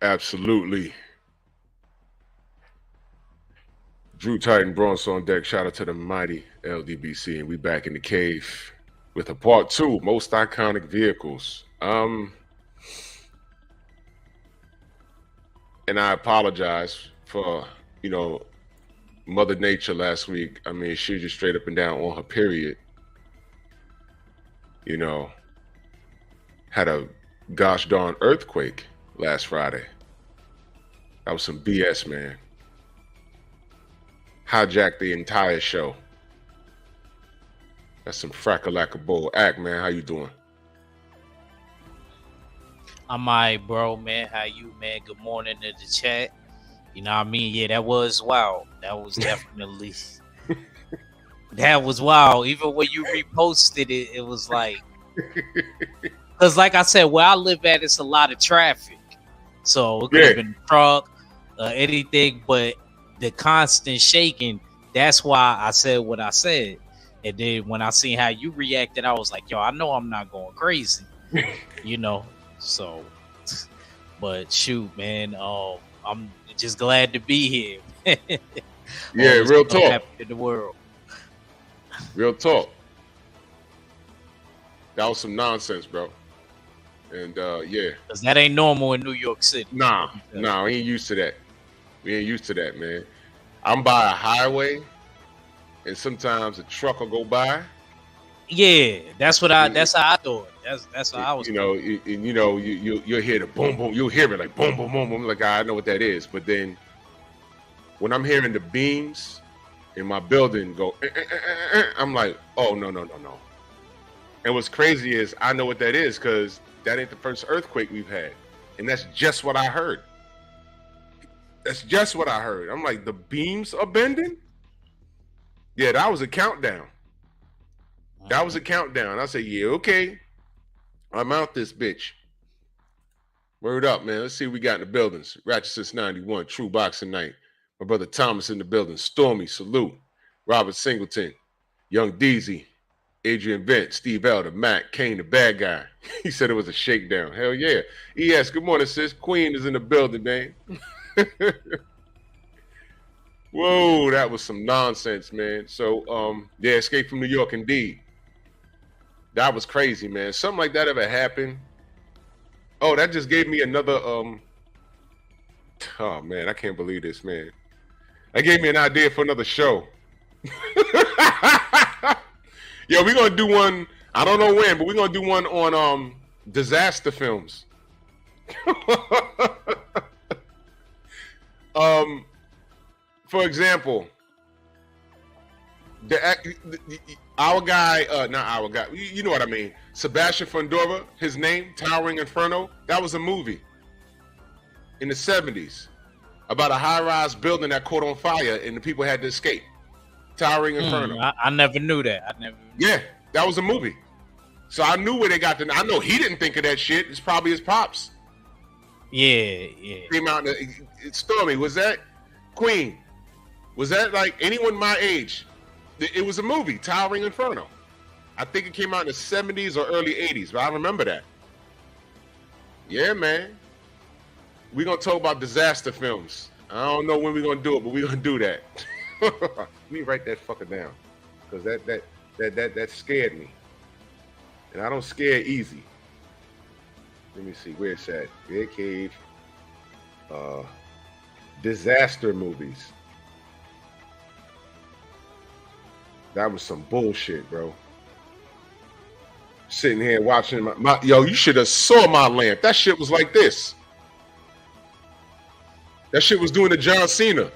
Absolutely. Drew Titan Bronx on deck. Shout out to the mighty LDBC, and we back in the cave with a part two, most iconic vehicles. And I apologize for Mother Nature last week. I mean, she was just straight up and down on her period. Had a gosh darn earthquake last Friday. That was some BS, man. Hijacked the entire show. That's some frackalacka bull. Act, man, how you doing? I'm alright, bro, man. How you, man? Good morning to the chat. You know what I mean? Yeah, that was wild. That was definitely that was wild. Even when you reposted it, it was like, because like I said, where I live at, it's a lot of traffic, so it could have been a truck, anything, but the constant shaking. That's why I said what I said. And then when I seen how you reacted, I was like, yo, I know I'm not going crazy, So, but shoot, man, I'm just glad to be here. Yeah, real talk. In the world. Real talk. That was some nonsense, bro. And yeah, because that ain't normal in New York City. Nah, we ain't used to that. We ain't used to that, man. I'm by a highway, and sometimes a truck will go by. Yeah, that's how I thought. That's how I was. You'll hear the boom boom. You'll hear it like boom boom boom boom. Like I know what that is. But then when I'm hearing the beams in my building go, I'm like, oh no. And what's crazy is I know what that is because that ain't the first earthquake we've had, and that's just what I heard. That's just what I heard. I'm like, the beams are bending. Yeah, that was a countdown. That was a countdown. I said, yeah, okay. I'm out this bitch. Word up, man. Let's see what we got in the buildings. Ratchet since 91, True Boxing Night. My brother Thomas in the building. Stormy, salute. Robert Singleton, Young Deezy, Adrian Bent, Steve Elder, Matt, Kane, the bad guy. He said it was a shakedown. Hell yeah. ES, good morning, sis. Queen is in the building, man. Whoa, that was some nonsense, man. So, yeah, Escape from New York, indeed. That was crazy, man. Something like that ever happened? Oh, that just gave me another, oh, man, I can't believe this, man. That gave me an idea for another show. Yeah, we're going to do one, I don't know when, but we're going to do one on disaster films. For example, our guy, not our guy, you know what I mean, Sebastian Fundora, his name, Towering Inferno, that was a movie in the 70s about a high-rise building that caught on fire and the people had to escape. Towering Inferno. I never knew that. Yeah, that was a movie. So I knew where they got I know he didn't think of that shit. It's probably his pops. Yeah. Came out, Stormy, was that Queen? Was that like anyone my age? It was a movie, Towering Inferno. I think it came out in the 70s or early 80s, but I remember that. Yeah, man. We're going to talk about disaster films. I don't know when we're going to do it, but we're going to do that. Let me write that fucker down, because that scared me. And I don't scare easy. Let me see, where it's at. Bear Cave. Disaster movies. That was some bullshit, bro. Sitting here watching yo, you should have saw my lamp. That shit was like this. That shit was doing the John Cena.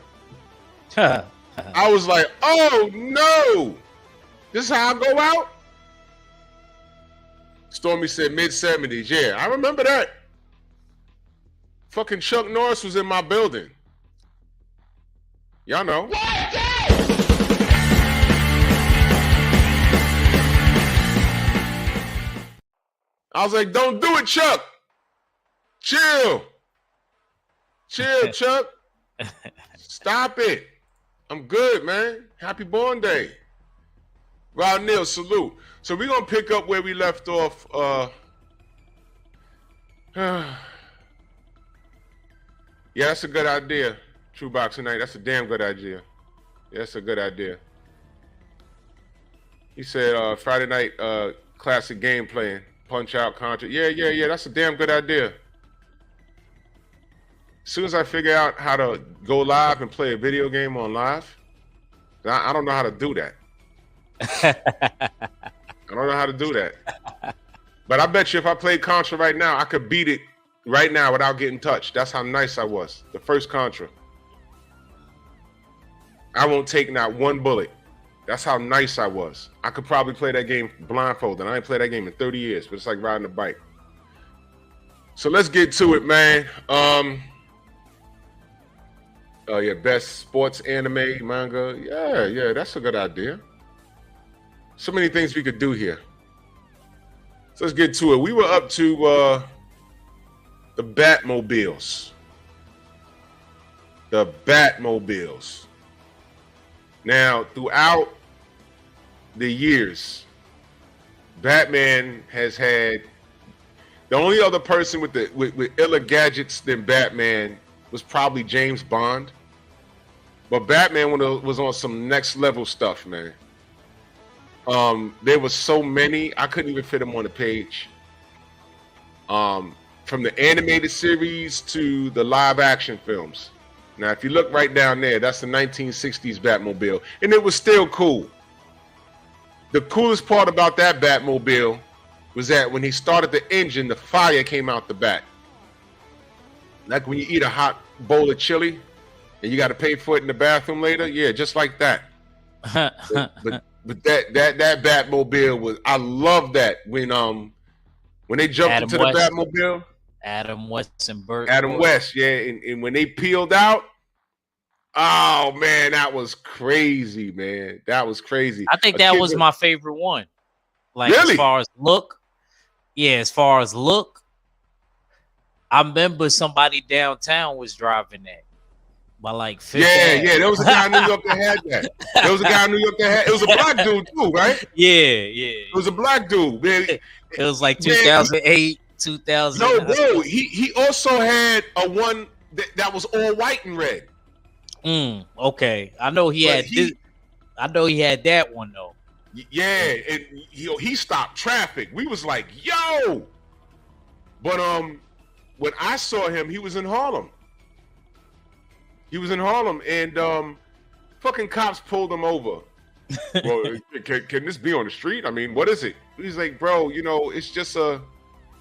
I was like, oh no. This is how I go out? Stormy said mid-70s. Yeah, I remember that. Fucking Chuck Norris was in my building. Y'all know. I was like, don't do it, Chuck. Chill, Chuck. Stop it. I'm good, man. Happy born day. Rod Neal, salute. So we're going to pick up where we left off. Yeah, that's a good idea. True Boxing Night. That's a damn good idea. Yeah, that's a good idea. He said Friday night classic game playing. Punch Out, Contra. Yeah. That's a damn good idea. As soon as I figure out how to go live and play a video game on live, I don't know how to do that. I don't know how to do that. But I bet you if I played Contra right now, I could beat it right now without getting touched. That's how nice I was. The first Contra. I won't take not one bullet. That's how nice I was. I could probably play that game blindfolded. I ain't played that game in 30 years, but it's like riding a bike. So let's get to it, man. Oh yeah, best sports anime manga. Yeah, that's a good idea. So many things we could do here. So let's get to it. We were up to the Batmobiles. The Batmobiles. Now, throughout the years, Batman has had the only other person with iller gadgets than Batman was probably James Bond. But Batman was on some next level stuff, man. There was so many, I couldn't even fit them on the page. From the animated series to the live action films. Now, if you look right down there, that's the 1960s Batmobile. And it was still cool. The coolest part about that Batmobile was that when he started the engine, the fire came out the back. Like when you eat a hot bowl of chili and you got to pay for it in the bathroom later. Yeah, just like that. but that Batmobile was, I love that when they jumped Adam into West. the Batmobile. Adam West and Burt. Adam West, yeah, and when they peeled out, oh man, that was crazy, man. That was crazy. I think that was my favorite one. Like really? As far as look, I remember somebody downtown was driving that. By like 50. Yeah. There was a guy in New York that had that. There was a guy in New York that had. It was a black dude too, right? Yeah. It was a black dude, man. It was like 2008, 2000. No, bro. He also had a one that was all white and red. Okay, I know he had this. I know he had that one though. Yeah, and he stopped traffic. We was like, yo. But when I saw him, he was in Harlem. And fucking cops pulled him over. Well, can this be on the street? I mean, what is it? He's like, bro, it's just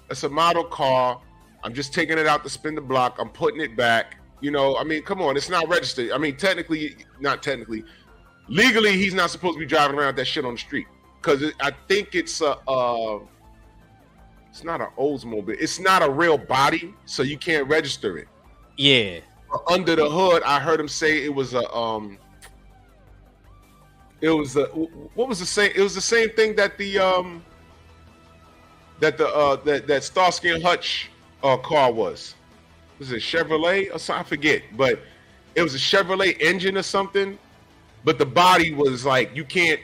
it's a model car. I'm just taking it out to spin the block. I'm putting it back. I mean, come on, it's not registered. I mean, not technically. Legally, he's not supposed to be driving around that shit on the street. Because I think it's not an Oldsmobile. It's not a real body, so you can't register it. Yeah. Under the hood, I heard him say it was what was the same? It was the same thing that that Starsky and Hutch car was. Was it Chevrolet or something? I forget, but it was a Chevrolet engine or something. But the body was like you can't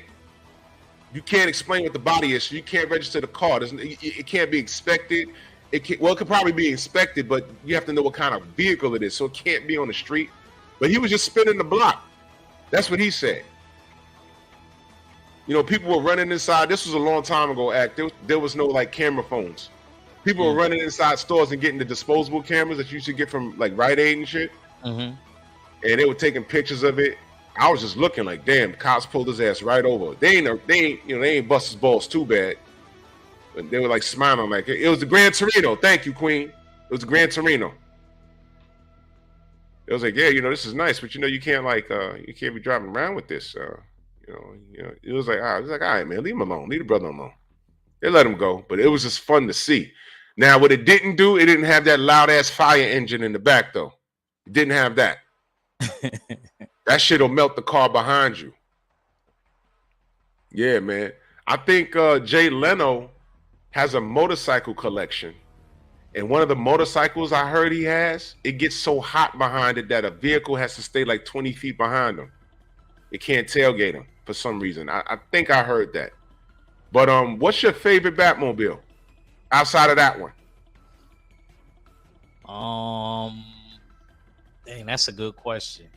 explain what the body is, so you can't register the car. It can't be inspected. It could probably be inspected, but you have to know what kind of vehicle it is, so it can't be on the street. But he was just spinning the block. That's what he said. People were running inside. This was a long time ago, there was no like camera phones. People were running inside stores and getting the disposable cameras that you should get from like Rite Aid and shit. And they were taking pictures of it. I was just looking like, damn, cops pulled his ass right over. They ain't bust his balls too bad. But they were like smiling like it was the Gran Torino. Thank you, Queen. It was the Gran Torino. It was like, yeah, this is nice, but you can't you can't be driving around with this. It was like, all right, man, leave him alone. Leave the brother alone. They let him go, but it was just fun to see. Now, what it didn't do, it didn't have that loud ass fire engine in the back though. It didn't have that. That shit'll melt the car behind you. Yeah, man. I think Jay Leno has a motorcycle collection. And one of the motorcycles I heard he has, it gets so hot behind it that a vehicle has to stay like 20 feet behind him. It can't tailgate him for some reason. I think I heard that. But what's your favorite Batmobile outside of that one? That's a good question.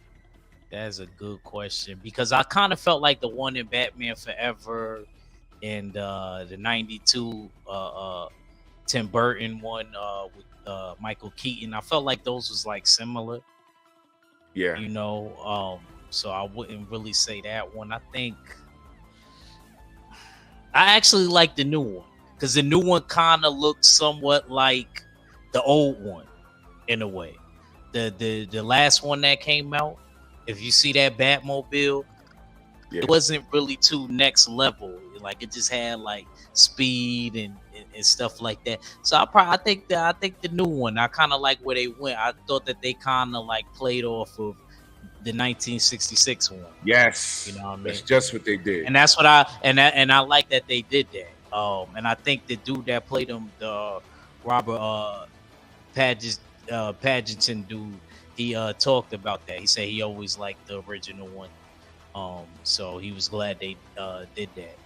That's a good question because I kind of felt like the one in Batman Forever and the '92 Tim Burton one with Michael Keaton. I felt like those was like similar, Yeah. you know. So I wouldn't really say that one. I think I actually like the new one because the new one kind of looks somewhat like the old one in a way. The last one that came out, if you see that Batmobile, it wasn't really too next level. Like it just had like speed and stuff like that. So I think the new one. I kind of like where they went. I thought that they kind of like played off of the 1966 one. Yes, you know what I mean. That's just what they did, and that's what I like that they did that. And I think the dude that played him, the Robert Paddington dude, he talked about that. He said he always liked the original one. So he was glad they did that.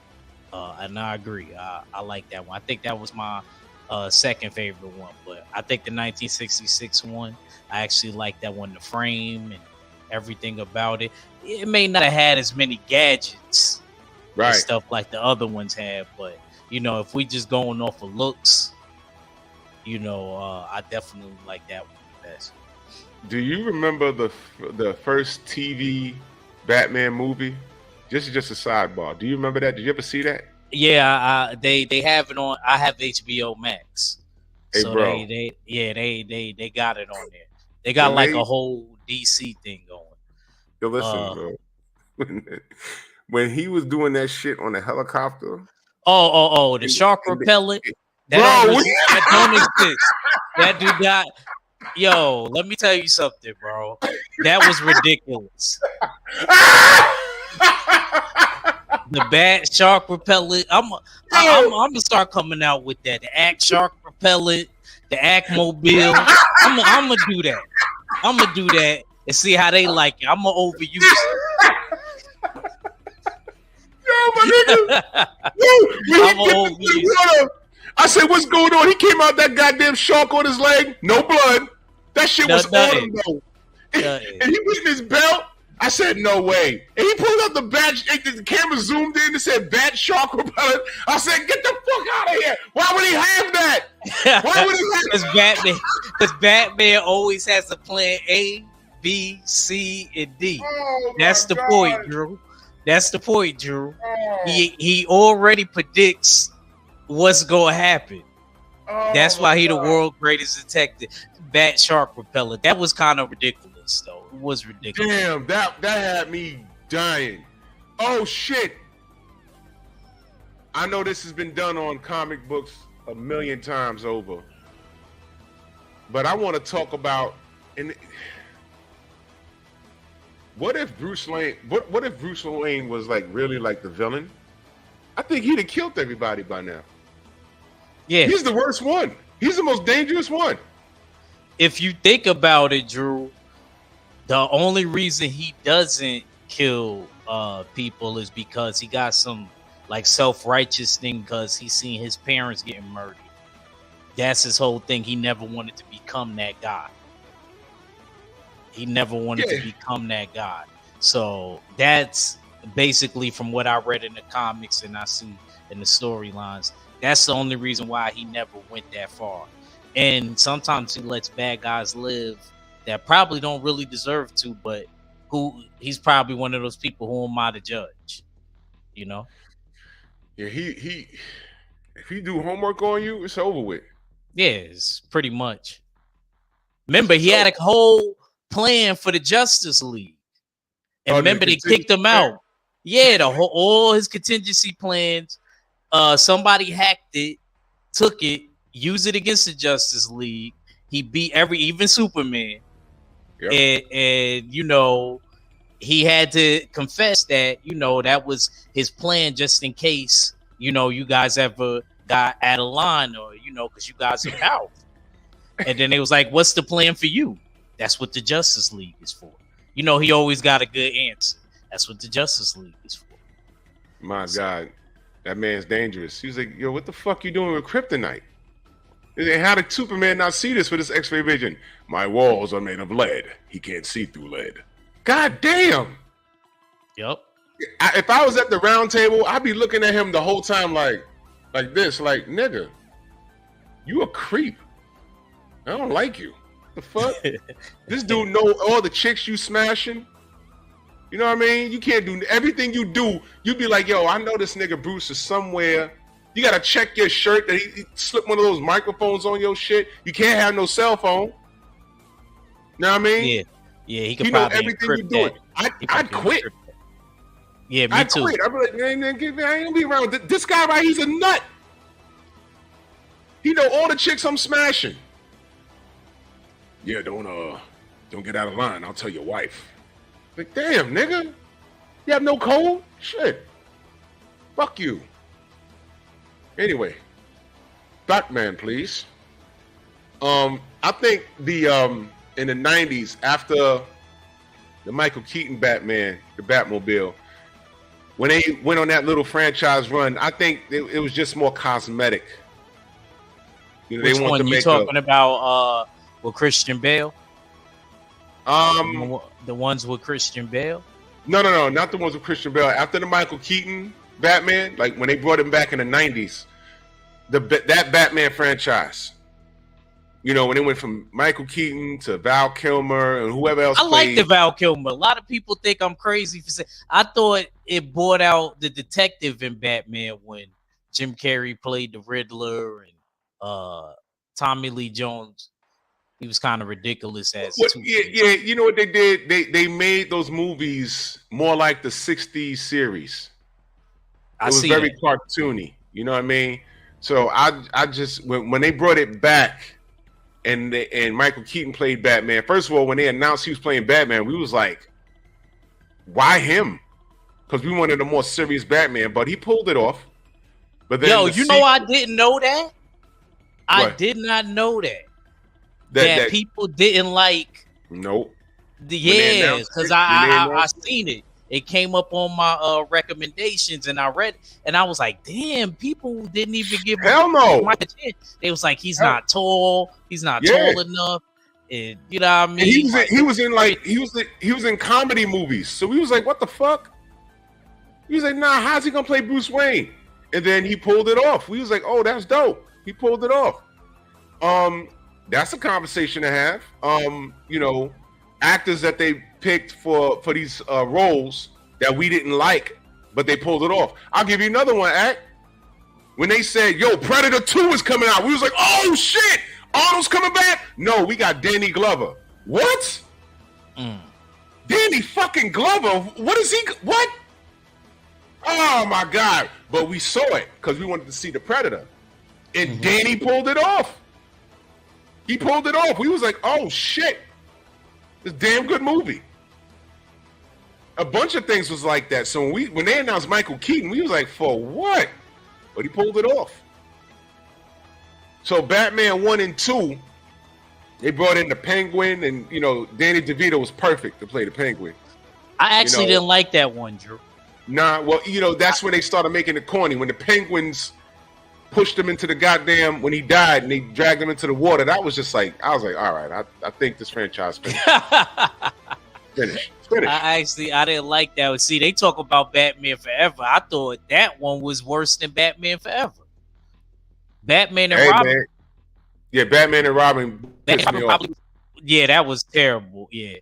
And I agree. I like that one. I think that was my second favorite one. But I think the 1966 one, I actually like that one. The frame and everything about it. It may not have had as many gadgets and stuff like the other ones had. But, you know, if we just going off of looks, you know, I definitely like that one the best. Do you remember the first TV Batman movie? Just a sidebar. Do you remember that? Did you ever see that? Yeah, they have it on. I have HBO Max. Hey, So bro. they got it on there. They got like a whole DC thing going. Yo, listen, bro. When he was doing that shit on the helicopter. Oh, the shark repellent. That don't exist. That do not. Yo, let me tell you something, bro. That was ridiculous. The bat shark repellent. I'm gonna start coming out with that. The Act shark repellent, the Act mobile. I'm gonna do that. I'm gonna do that and see how they like it. I'm gonna overuse it. Yo, my nigga. I said, what's going on? He came out that goddamn shark on his leg, no blood. That shit was on him though. And he was in his belt. I said, no way. And he pulled out the badge. The camera zoomed in and said, bat shark repellent. I said, get the fuck out of here. Why would he have that? Why would he have that? Because Batman always has a plan A, B, C, and D. That's the point, Drew. That's the point, Drew. He already predicts what's going to happen. That's why he the world's greatest detective. Bat shark repellent. That was kind of ridiculous, though. It was ridiculous. Damn, that had me dying. Oh shit! I know this has been done on comic books a million times over, but I want to talk about what if Bruce Wayne? What if Bruce Wayne was like really like the villain? I think he'd have killed everybody by now. Yeah, he's the worst one. He's the most dangerous one. If you think about it, Drew, the only reason he doesn't kill people is because he got some like self-righteous thing because he's seen his parents getting murdered. That's his whole thing. He never wanted to become that guy. He never wanted to become that guy. So that's basically from what I read in the comics and I see in the storylines. That's the only reason why he never went that far. And sometimes he lets bad guys live that probably don't really deserve to, but who he's probably one of those people who am I to judge, you know? Yeah, he if he do homework on you, it's over with. Yes, pretty much. Remember, he had a whole plan for the Justice League. And remember, they kicked him out. Yeah, all his contingency plans. Somebody hacked it, took it, used it against the Justice League. He beat even Superman. Yep. And you know, he had to confess that, you know, that was his plan just in case, you know, you guys ever got out of line or, you know, because you guys are powerful. And then it was like, what's the plan for you? That's what the Justice League is for. You know, he always got a good answer. That's what the Justice League is for. My God, that man's dangerous. He was like, yo, what the fuck you doing with kryptonite? And how did Superman not see this with his X-ray vision? My walls are made of lead. He can't see through lead. God damn. Yep. If I was at the round table, I'd be looking at him the whole time like this, like, nigga, you a creep. I don't like you. The fuck? This dude know all the chicks you smashing. You know what I mean? You can't do everything you do. You be like, yo, I know this nigga Bruce is somewhere. You gotta check your shirt that he slipped one of those microphones on your shit. You can't have no cell phone. Know what I mean? Yeah. He could probably everything you doing. I'd quit. Yeah, me too. Quit. I'd be like, I ain't gonna be around with this guy right. He's a nut. He know all the chicks I'm smashing. Yeah, don't get out of line. I'll tell your wife. Like, damn, nigga, you have no code? Shit. Fuck you. Anyway, Batman, please. I think the in the 90s, after the Michael Keaton Batman, the Batmobile, when they went on that little franchise run, I think it was just more cosmetic. You know, Which they want one to you make talking about? With Christian Bale? The ones with Christian Bale? No, not the ones with Christian Bale. After the Michael Keaton Batman, like when they brought him back in the 90s, that Batman franchise. You know, when it went from Michael Keaton to Val Kilmer and whoever else. I like the Val Kilmer. A lot of people think I'm crazy for saying. I thought it brought out the detective in Batman when Jim Carrey played the Riddler and Tommy Lee Jones. He was kind of ridiculous as yeah. You know what they did? They made those movies more like the '60s series. It was very cartoony. You know what I mean? So I just when they brought it back and Michael Keaton played Batman. First of all, when they announced he was playing Batman, we was like, why him? Because we wanted a more serious Batman, but he pulled it off. But then know I didn't know that. What? I did not know that people didn't like. Nope. Yeah, because I seen it. It came up on my recommendations, and I read, and I was like, "Damn!" People didn't even give hell no. My chance. They was like, "He's not tall. He's not tall enough." And you know what I mean? And he was in comedy movies, so we was like, "What the fuck?" He was like, "Nah, how's he gonna play Bruce Wayne?" And then he pulled it off. We was like, "Oh, that's dope." He pulled it off. That's a conversation to have. You know, actors that they picked for these roles that we didn't like, but they pulled it off. I'll give you another one, Act. When they said, yo, Predator 2 is coming out, we was like, oh shit, Arnold's coming back? No, we got Danny Glover. What? Danny fucking Glover? What? Oh my God. But we saw it because we wanted to see the Predator. And Danny pulled it off. He pulled it off. We was like, oh shit. It's a damn good movie. A bunch of things was like that. So when they announced Michael Keaton, we was like, for what? But he pulled it off. So Batman 1 and 2, they brought in the Penguin, and you know, Danny DeVito was perfect to play the Penguin. I actually didn't like that one, Drew. Nah, well, you know, that's when they started making it corny. When the Penguins pushed him into the goddamn, when he died and they dragged him into the water, that was just like, I was like, all right, I think this franchise finished. Finished. I didn't like that. See, they talk about Batman Forever. I thought that one was worse than Batman Forever. Batman and Robin. Man. Yeah, Batman and Robin pissed me off. Yeah, that was terrible. Yeah,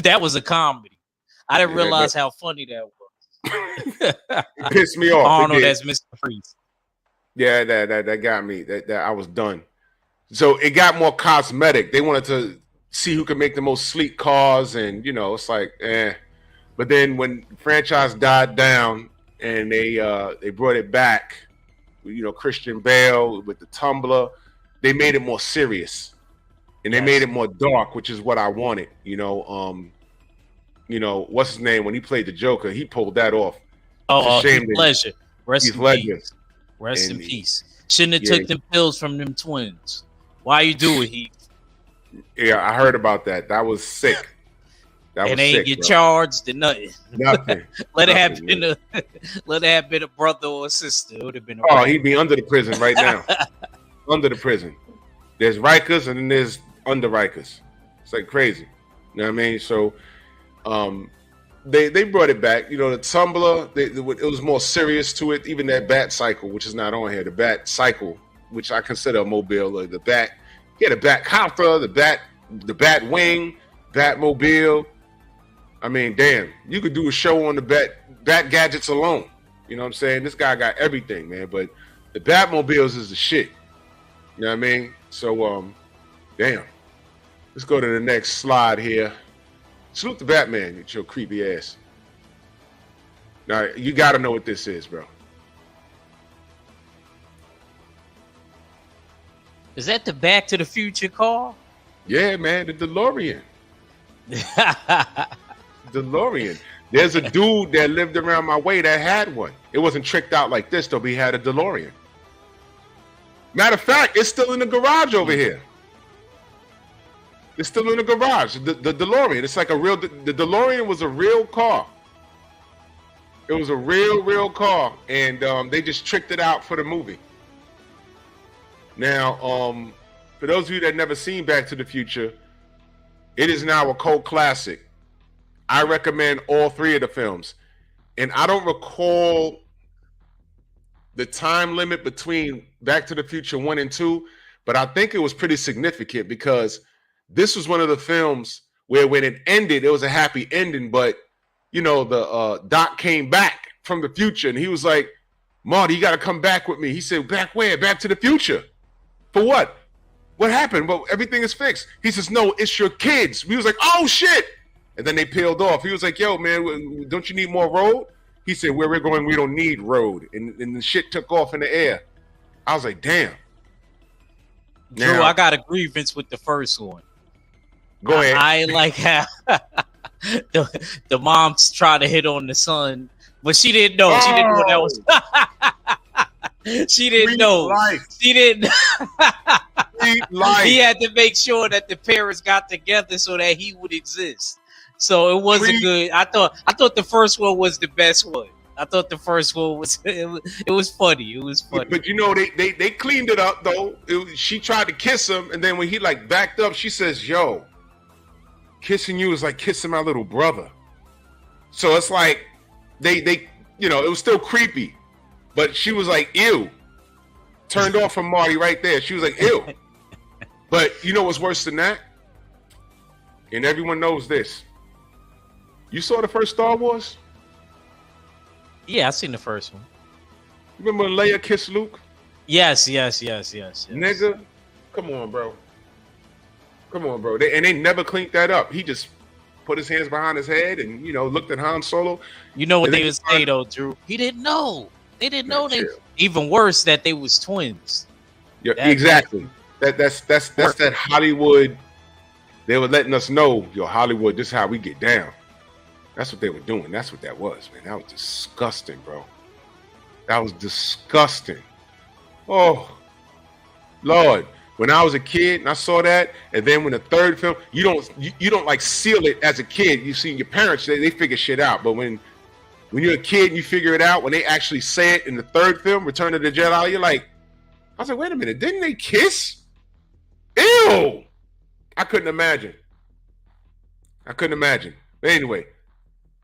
that was a comedy. I didn't realize how funny that was. It pissed me off. Arnold as Mr. Freeze. Yeah, that got me. That I was done. So it got more cosmetic. They wanted to see who could make the most sleek cars, and you know, it's like, eh. But then when the franchise died down and they brought it back, you know, Christian Bale with the tumbler, they made it more serious, and they made it more dark, which is what I wanted. You know, what's his name when he played the Joker? He pulled that off. Oh, Heath Ledger. Rest in Ledger. peace. Rest in peace. Shouldn't have took them pills from them twins. Why you do it, Heath? Yeah, I heard about that. That was sick. That and they ain't get charged and nothing. Nothing. Let it have been a brother or a sister. It would have been. He'd be under the prison right now. Under the prison. There's Rikers and then there's under Rikers. It's like crazy. You know what I mean? So they brought it back. You know, the Tumbler, it was more serious to it. Even that Bat Cycle, which is not on here, the Bat Cycle, which I consider a mobile, or the Bat. Yeah, the Bat Copter, the Bat Wing, Batmobile. I mean, damn, you could do a show on the Bat gadgets alone. You know what I'm saying? This guy got everything, man. But the Batmobiles is the shit. You know what I mean? So, damn. Let's go to the next slide here. Salute the Batman, get your creepy ass. Now, you got to know what this is, bro. Is that the Back to the Future car? Yeah, man, the DeLorean. DeLorean. There's a dude that lived around my way that had one. It wasn't tricked out like this, though, but he had a DeLorean. Matter of fact, it's still in the garage over here. It's still in the garage. The DeLorean. It's like a real. The DeLorean was a real car. It was a real car, and they just tricked it out for the movie. Now, for those of you that never seen Back to the Future, it is now a cult classic. I recommend all three of the films, and I don't recall the time limit between Back to the Future 1 and 2, but I think it was pretty significant because this was one of the films where when it ended, it was a happy ending, but, you know, the Doc came back from the future, and he was like, Marty, you got to come back with me. He said, back where? Back to the future. For what? What happened? Well, everything is fixed. He says, no, it's your kids. We was like, oh, shit. And then they peeled off. He was like, yo, man, don't you need more road? He said, where we're going, we don't need road. And the shit took off in the air. I was like, damn. Drew, I got a grievance with the first one. Go ahead. I like how the moms tried to hit on the son, but she didn't know. She didn't know that was. She didn't know. Life. She didn't. Life. He had to make sure that the parents got together so that he would exist. So it wasn't good. I thought the first one was the best one. I thought the first one was it was funny. It was funny. But you know they cleaned it up though. She tried to kiss him, and then when he like backed up, she says, "Yo, kissing you is like kissing my little brother." So it's like they you know, it was still creepy, but she was like, "Ew." Turned off from Marty right there. She was like, "Ew." But you know what's worse than that? And everyone knows this. You saw the first Star Wars? Yeah, I seen the first one. Remember Leia kissed Luke? Yes. Nigga, come on, bro. Come on, bro. They never cleaned that up. He just put his hands behind his head and, you know, looked at Han Solo. You know what they would say though, Drew? He didn't know. They didn't know they. Even worse, that they was twins. Yeah, exactly. That's that Hollywood. They were letting us know, yo, Hollywood, this is how we get down. That's what they were doing. That's what that was, man. That was disgusting, bro. That was disgusting. Oh, Lord. When I was a kid and I saw that, and then when the third film, you don't like seal it as a kid. You see your parents, they figure shit out. But when you're a kid and you figure it out, when they actually say it in the third film, Return of the Jedi, you're like, I was like, wait a minute, didn't they kiss? Ew! I couldn't imagine. But anyway,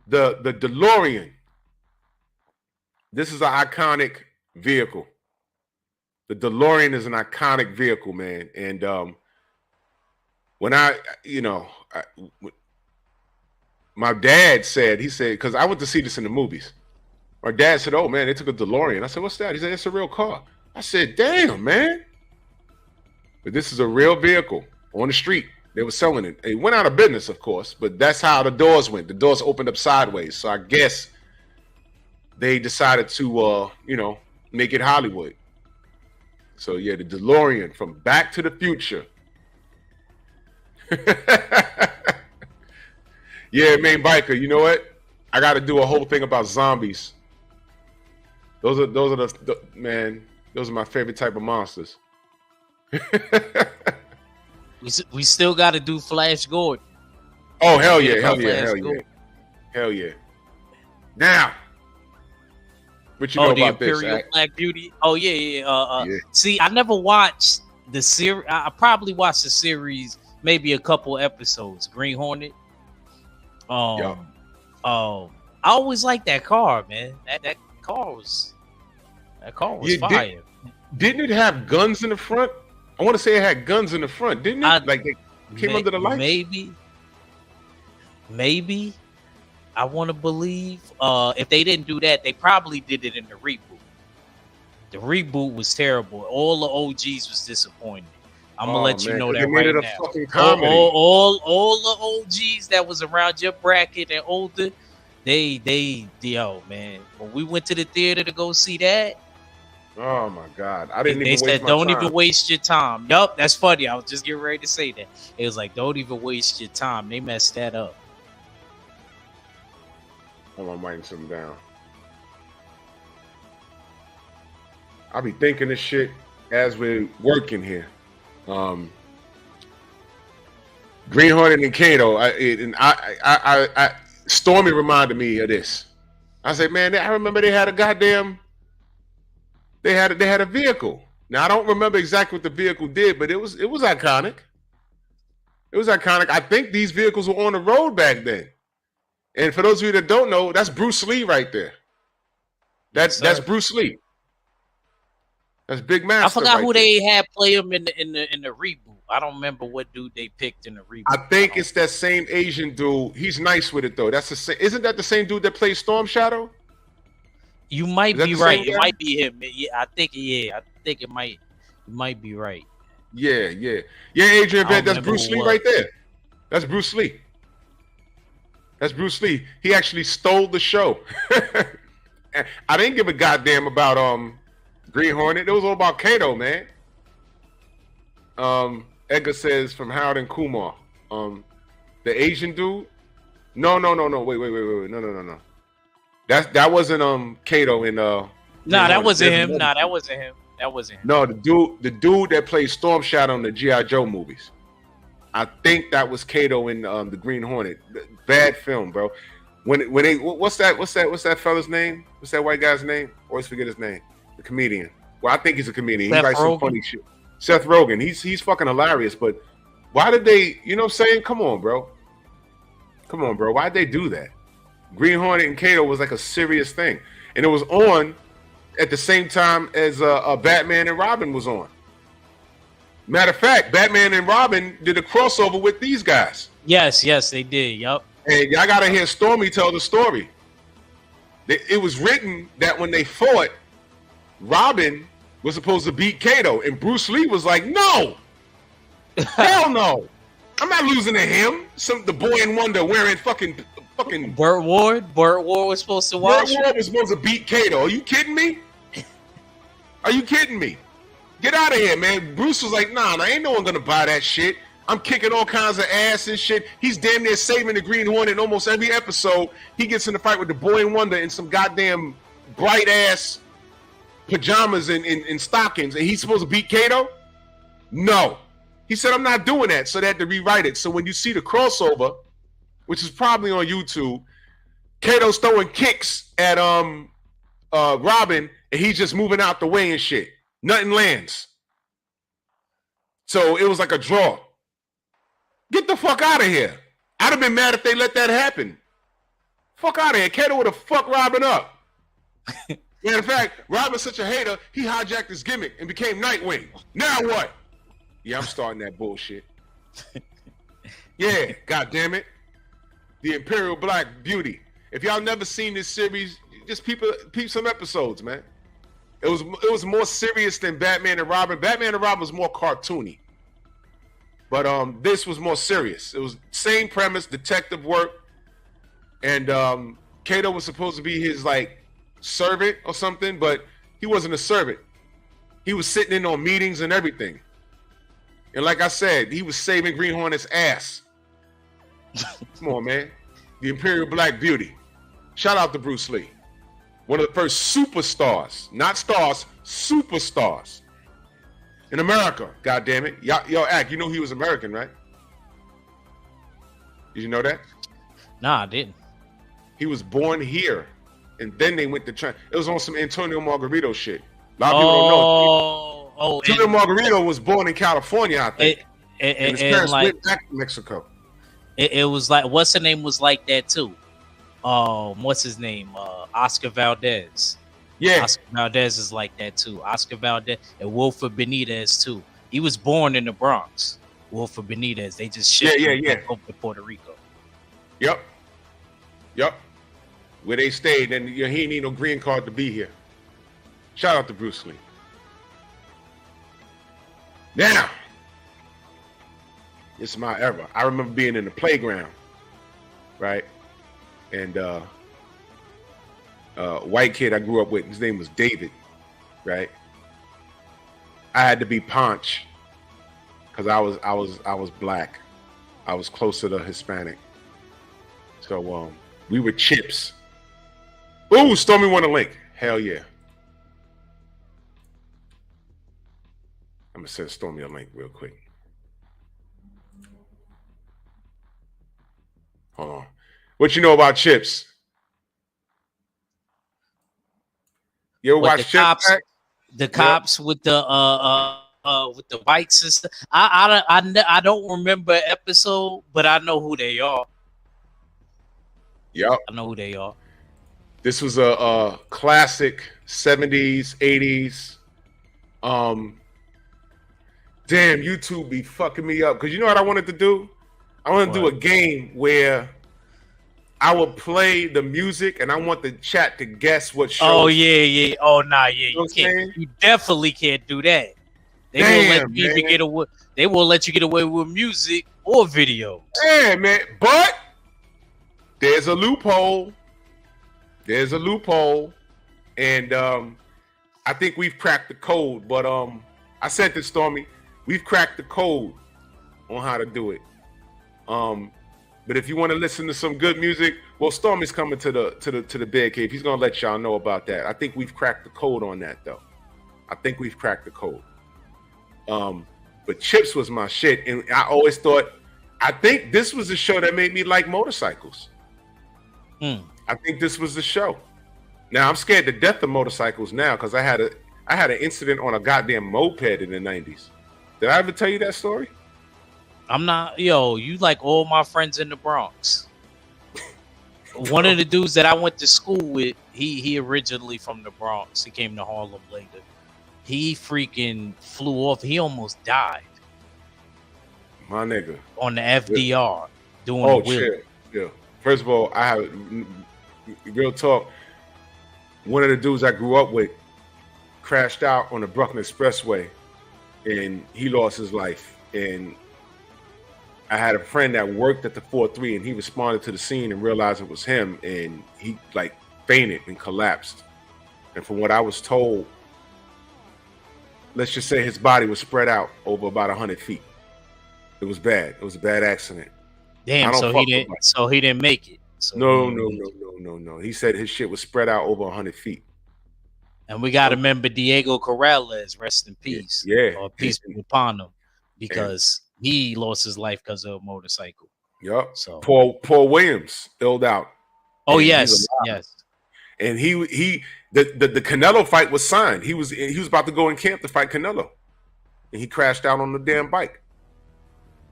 the DeLorean. This is an iconic vehicle. The DeLorean is an iconic vehicle, man. And when my dad said, because I went to see this in the movies. My dad said, oh, man, they took a DeLorean. I said, what's that? He said, it's a real car. I said, damn, man. But this is a real vehicle on the street. They were selling it. It went out of business, of course, but that's how the doors went. The doors opened up sideways. So I guess they decided to, make it Hollywood. So, yeah, the DeLorean from Back to the Future. Yeah, main biker, you know what? I got to do a whole thing about zombies. Those are my favorite type of monsters. We still got to do Flash Gordon. Oh, hell yeah. Now, what you know the about Imperial this? Black Beauty. Oh, yeah. See, I never watched the series. I probably watched the series, maybe a couple episodes. Green Hornet. Yeah. I always liked that car, man. That car was fire. Didn't it have guns in the front? I want to say it had guns in the front, didn't it? Like they came under the lights. Maybe. I want to believe. If they didn't do that, they probably did it in the reboot. The reboot was terrible. All the OGs was disappointing. I'm gonna let you know that right now. All the OGs that was around your bracket and older, yo, man. When we went to the theater to go see that, oh my God, I didn't. They said, "Don't even waste your time." Yup, that's funny. I was just getting ready to say that. It was like, "Don't even waste your time." They messed that up. Hold on, I'm writing something down. I'll be thinking this shit as we're working here. Green Hornet and Kato. Stormy reminded me of this. I said, man, I remember they had a goddamn. They had a vehicle. Now I don't remember exactly what the vehicle did, but it was iconic. It was iconic. I think these vehicles were on the road back then. And for those of you that don't know, that's Bruce Lee right there. That's Bruce Lee. That's Big Master. I forgot who they had play him in the reboot. I don't remember what dude they picked in the reboot. I think it's that same Asian dude. He's nice with it though. That's the same. Isn't that the same dude that plays Storm Shadow? You might be right. It might be him. Yeah, I think it might be right. Yeah. Adrian Bent. That's Bruce Lee right there. That's Bruce Lee. He actually stole the show. I didn't give a goddamn about Green Hornet. It was all about Kato, man. Edgar says from Howard and Kumar. The Asian dude. No. Wait. No. That wasn't Kato in that wasn't him. That wasn't him. No, the dude that played Storm Shadow in the G.I. Joe movies. I think that was Kato in the Green Hornet. Bad film, bro. When they what's that fella's name? What's that white guy's name? Always forget his name. The comedian. Well, I think he's a comedian. He writes some funny shit. Seth Rogen. He's fucking hilarious. But why did they? You know what I'm saying? Come on, bro. Why'd they do that? Green Hornet and Kato was like a serious thing, and it was on at the same time as Batman and Robin was on. Matter of fact, Batman and Robin did a crossover with these guys. Yes, they did. Yup. And y'all gotta hear Stormy tell the story. It was written that when they fought, Robin was supposed to beat Kato, and Bruce Lee was like, "No, hell no, I'm not losing to him." The boy in wonder wearing fucking. Burt Ward was supposed to watch. Burt Ward was supposed to beat Kato. Are you kidding me? Get out of here, man. Bruce was like, nah, ain't no one gonna buy that shit. I'm kicking all kinds of ass and shit. He's damn near saving the Green Hornet in almost every episode. He gets in the fight with the boy in wonder in some goddamn bright ass pajamas and stockings, and he's supposed to beat Kato? No. He said, I'm not doing that, so they had to rewrite it. So when you see the crossover, which is probably on YouTube, Kato's throwing kicks at Robin, and he's just moving out the way and shit. Nothing lands. So it was like a draw. Get the fuck out of here. I'd have been mad if they let that happen. Fuck out of here. Kato would have fucked Robin up. Matter of fact, Robin's such a hater, he hijacked his gimmick and became Nightwing. Now what? Yeah, I'm starting that bullshit. Yeah, god damn it. The Imperial Black Beauty. If y'all never seen this series, just peep some episodes, man. It was more serious than Batman and Robin. Batman and Robin was more cartoony. But this was more serious. It was same premise, detective work. And Kato was supposed to be his like servant or something, but he wasn't a servant. He was sitting in on meetings and everything. And like I said, he was saving Green Hornet's ass. Come on, man. The Imperial Black Beauty. Shout out to Bruce Lee. One of the first superstars, not stars, superstars in America. God damn it. Yo, Ack, you know he was American, right? Did you know that? Nah, I didn't. He was born here, and then they went to China. It was on some Antonio Margarito shit. A lot of people don't know. Oh, Julio Margarito was born in California, I think, and his parents like went back to Mexico. it was like what's her name was like that too. What's his name? Oscar Valdez. Yeah, Oscar Valdez is like that too. Oscar Valdez and Wilford Benitez too. He was born in the Bronx. Wilford Benitez. They just shipped him back over to Puerto Rico. Yep. Where they stayed, and he ain't need no green card to be here. Shout out to Bruce Lee. Now, it's my era. I remember being in the playground, right? And white kid I grew up with, his name was David, right? I had to be Ponch because I was black. I was closer to Hispanic. So we were Chips. Ooh, Stormy want a link. Hell yeah. I'm gonna send Stormy a link real quick. Hold on. What you know about Chips? You ever watch Chips? The cops with the bikes and stuff. I don't remember an episode, but I know who they are. Yep. I know who they are. This was a classic 70s, 80s. Damn, YouTube be fucking me up. Because you know what I wanted to do? I want to do a game where I would play the music and I want the chat to guess what show. Oh, yeah. Oh, nah, yeah. You can't. You definitely can't do that. They won't let you even get away. They won't let you get away with music or videos. Yeah, man. But there's a loophole. And I think we've cracked the code. But I said to Stormy, we've cracked the code on how to do it. But if you want to listen to some good music, well, Stormy's coming to the Bear Cave. He's gonna let y'all know about that. I think we've cracked the code on that, though. I think we've cracked the code. But Chips was my shit, and I always thought, I think this was the show that made me like motorcycles. I think this was the show. Now I'm scared to death of motorcycles now because I had an incident on a goddamn moped in the 90s. Did I ever tell you that story? I'm not, you like all my friends in the Bronx. One of the dudes that I went to school with, he originally from the Bronx. He came to Harlem later. He freaking flew off. He almost died. My nigga. On the FDR doing the wheel. Shit. Yeah. First of all, I have real talk. One of the dudes I grew up with crashed out on the Brooklyn Expressway and he lost his life. And I had a friend that worked at the 4-3 and he responded to the scene and realized it was him, and he like fainted and collapsed. And from what I was told, let's just say his body was spread out over about 100 feet. It was bad. It was a bad accident. Damn, so he didn't make it. So No. He said his shit was spread out over 100 feet. And we got to remember Diego Corrales, rest in peace. Yeah. Or peace be upon him, because he lost his life because of a motorcycle. Yep. So Paul Williams filled out. Oh, yes. And the Canelo fight was signed. He was about to go in camp to fight Canelo. And he crashed out on the damn bike.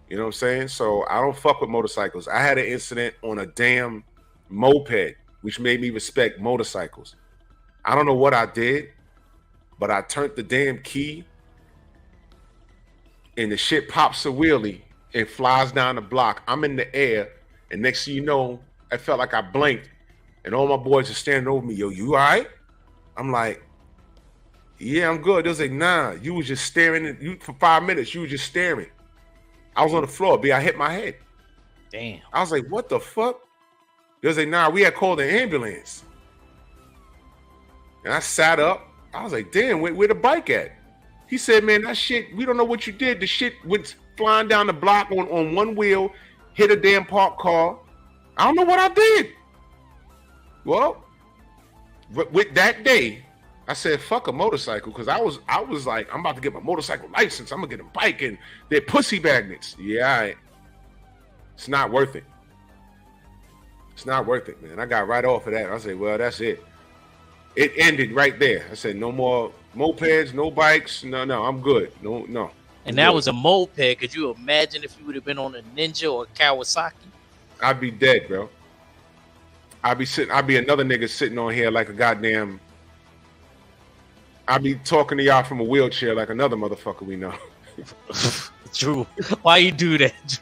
You know what I'm saying? So I don't fuck with motorcycles. I had an incident on a damn moped, which made me respect motorcycles. I don't know what I did, but I turned the damn key and the shit pops a wheelie and flies down the block. I'm in the air, and next thing you know, I felt like I blinked, and all my boys are standing over me. Yo, you all right? I'm like, yeah, I'm good. They was like, nah, you was just staring at you for 5 minutes. You was just staring. I was on the floor, I hit my head. Damn. I was like, what the fuck? They was like, nah, we had called the ambulance. And I sat up. I was like, damn, where the bike at? He said, man, that shit, we don't know what you did. The shit went flying down the block on one wheel, hit a damn parked car. I don't know what I did. Well, with that day, I said, fuck a motorcycle, because I was like, I'm about to get my motorcycle license. I'm going to get a bike, and they're pussy magnets. Yeah, it's not worth it. It's not worth it, man. I got right off of that. I said, well, that's it. It ended right there. I said, no more mopeds, no bikes. No, I'm good. No. And that was a moped. Could you imagine if you would have been on a Ninja or a Kawasaki? I'd be dead, bro. I'd be another nigga sitting on here like a goddamn. I'd be talking to y'all from a wheelchair like another motherfucker we know. True. Why you do that?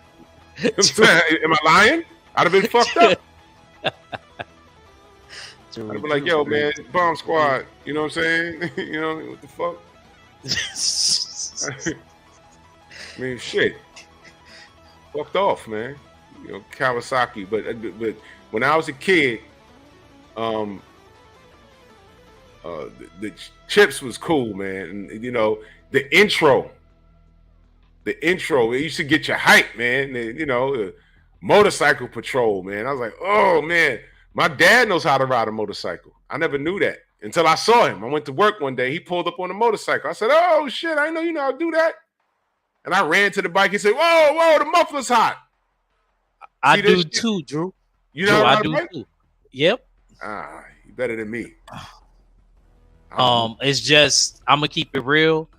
Am I lying? I'd have been fucked up. True, I'd be like, yo, man, bomb squad. You know what I'm saying? You know what the fuck? I mean, shit. Fucked off, man. You know, Kawasaki. But when I was a kid, the chips was cool, man. And you know, the intro, it used to get you hype, man. You know, motorcycle patrol, man. I was like, oh man, my dad knows how to ride a motorcycle. I never knew that until I saw him. I went to work one day. He pulled up on a motorcycle. I said, oh shit, I know you know how to do that. And I ran to the bike and said, whoa, the muffler's hot. I do too, Drew. You know I do too. Yep. You better than me. It's just I'm gonna keep it real.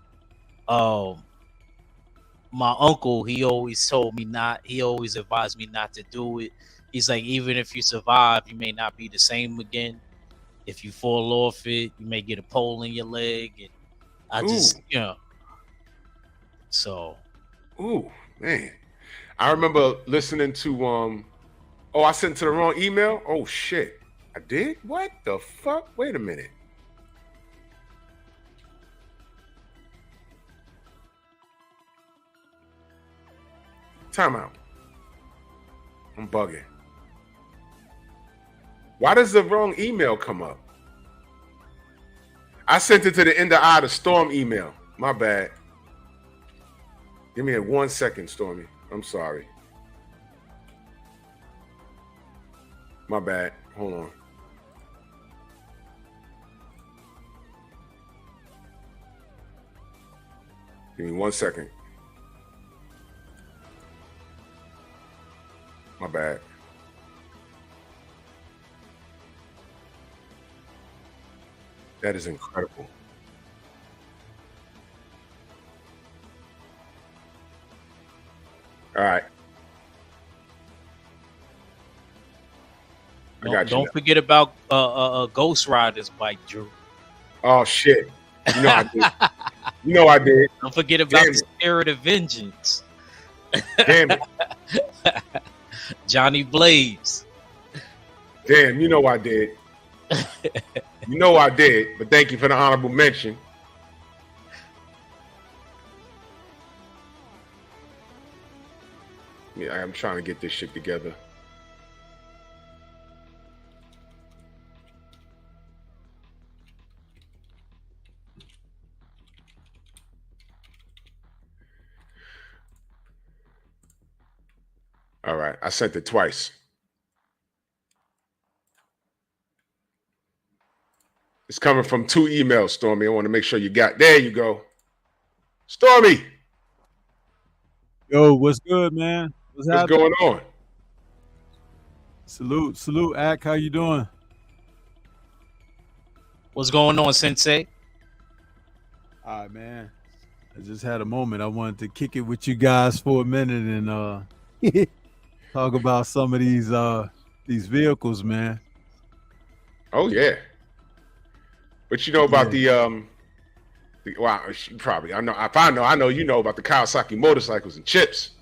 My uncle, he always advised me not to do it. He's like, even if you survive, you may not be the same again. If you fall off it, you may get a pole in your leg. And I just, you know. So. Ooh, man. I remember listening to I sent it to the wrong email. Oh shit. I did? What the fuck? Wait a minute. Time out. I'm bugging. Why does the wrong email come up? I sent it to the end of the Storm email. My bad. Give me 1 second, Stormy. I'm sorry. My bad. Hold on. Give me 1 second. My bad. That is incredible. All right. Don't forget about Ghost Rider's bike, Drew. Oh shit. You know I did. You know I did. Don't forget about the Spirit of Vengeance. Damn it. Johnny Blaze. Damn, you know I did. You know I did, but thank you for the honorable mention. Yeah, I'm trying to get this shit together. All right, I sent it twice. It's coming from 2 emails, Stormy. I want to make sure you got. There you go. Stormy. Yo, what's good, man? What's going on? Salute, Ak. How you doing? What's going on, Sensei? All right, man. I just had a moment. I wanted to kick it with you guys for a minute and talk about some of these vehicles, man. Oh yeah. But you know about well, probably I know you know about the Kawasaki motorcycles and chips.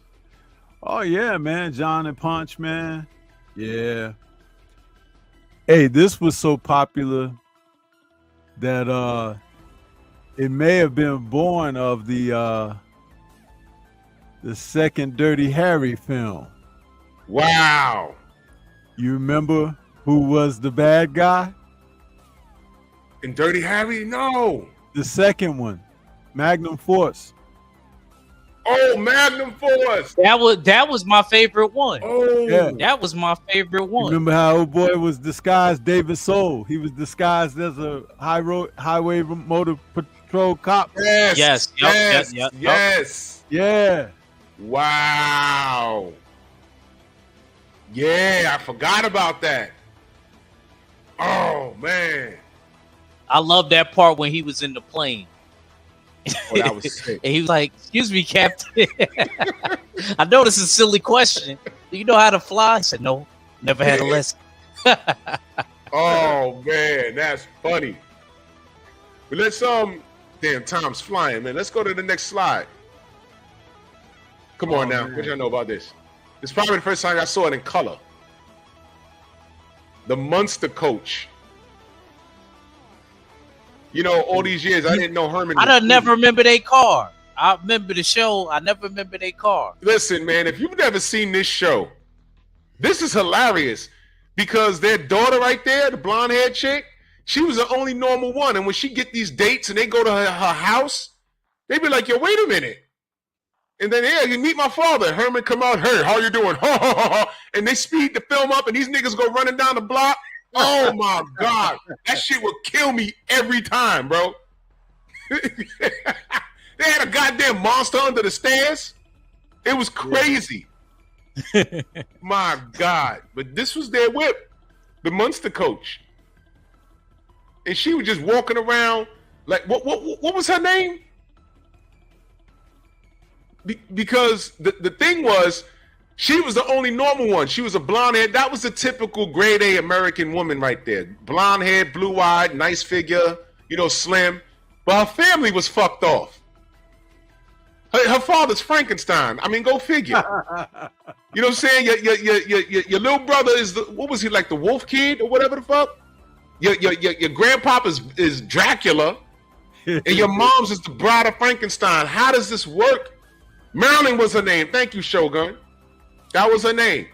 Oh yeah, man. John and Punch, man. Yeah. Hey, this was so popular that it may have been born of the second Dirty Harry film. Wow. You remember who was the bad guy? In Dirty Harry? No. The second one, Magnum Force. Oh, Magnum Force. That was my favorite one. Oh, yeah. That was my favorite one. You remember how old boy was disguised David Soul? He was disguised as a highway motor patrol cop. Yes. Yes. Yeah. Wow. Yeah, I forgot about that. Oh man. I love that part when he was in the plane. Oh, that was sick. And he was like, "Excuse me, Captain. I know this is a silly question. Do you know how to fly?" I said, "No, never had a lesson." Oh man, that's funny. But let's damn, time's flying, man. Let's go to the next slide. Come on now. Man. What y'all know about this? It's probably the first time I saw it in color. The Monster Coach. You know, all these years I didn't know Herman. I don't never remember their car. I remember the show. I never remember their car. Listen, man, if you've never seen this show, this is hilarious because their daughter right there, the blonde-haired chick, she was the only normal one. And when she get these dates and they go to her house, they be like, yo, wait a minute. And then, yeah, you meet my father. Herman come out, hey, how you doing? And they speed the film up and these niggas go running down the block. Oh, my God. That shit would kill me every time, bro. They had a goddamn monster under the stairs. It was crazy. My God. But this was their whip, the Monster Coach. And she was just walking around like, what was her name? Because the thing was, she was the only normal one. She was a blonde hair. That was the typical grade A American woman right there. Blonde hair, blue eyed, nice figure, you know, slim. But her family was fucked off. Her father's Frankenstein. I mean, go figure. You know what I'm saying? Your little brother is what was he, like the Wolf Kid or whatever the fuck? Your grandpapa is Dracula, and your mom's is the Bride of Frankenstein. How does this work? Marilyn was her name. Thank you, Shogun. That was her name.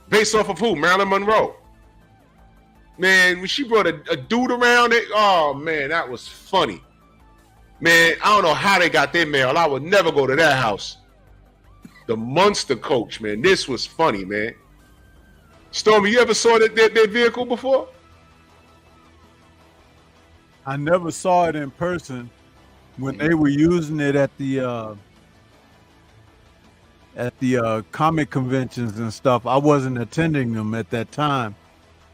Based off of who? Marilyn Monroe. Man, when she brought a dude around it, oh man, that was funny. Man, I don't know how they got their mail. I would never go to that house. The Monster Coach, man. This was funny, man. Stormy, you ever saw their vehicle before? I never saw it in person. When they were using it at the comic conventions and stuff, I wasn't attending them at that time,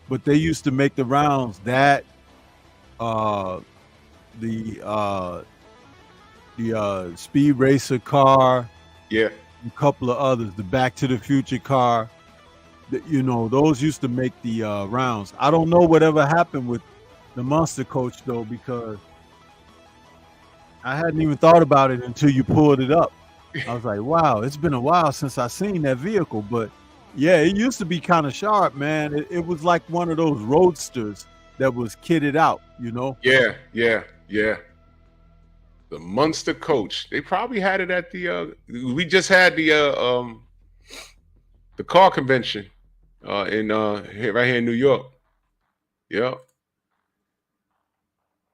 but they used to make the rounds. That the Speed Racer car, Yeah. a couple of others, the Back to the Future car. You know, those used to make the rounds. I don't know whatever happened with the Monster Coach though, because I hadn't even thought about it until you pulled it up. I was like, wow, it's been a while since I seen that vehicle. But yeah, it used to be kind of sharp, man. It was like one of those roadsters that was kitted out, you know? Yeah. The Monster Coach. They probably had it at the we just had the car convention right here in New York. Yeah.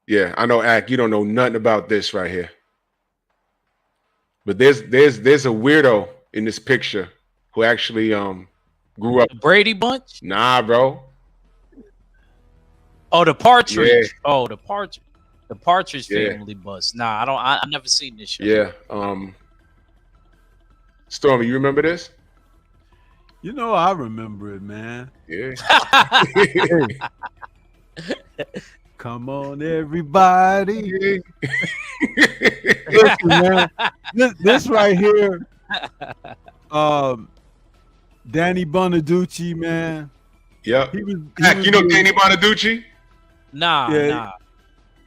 Yeah, I know, Ak, you don't know nothing about this right here. But there's a weirdo in this picture who actually grew up. The Brady Bunch? Nah, bro. Oh, the Partridge. Yeah. Oh, the Partridge. The Partridge Yeah. Family bus. Nah, I never seen this show. Yeah. Stormy, you remember this? You know, I remember it, man. Yeah. Come on, everybody. Listen, man, this right here, Danny Bonaducci, man. Yep. He was You know Danny Bonaducci? Nah.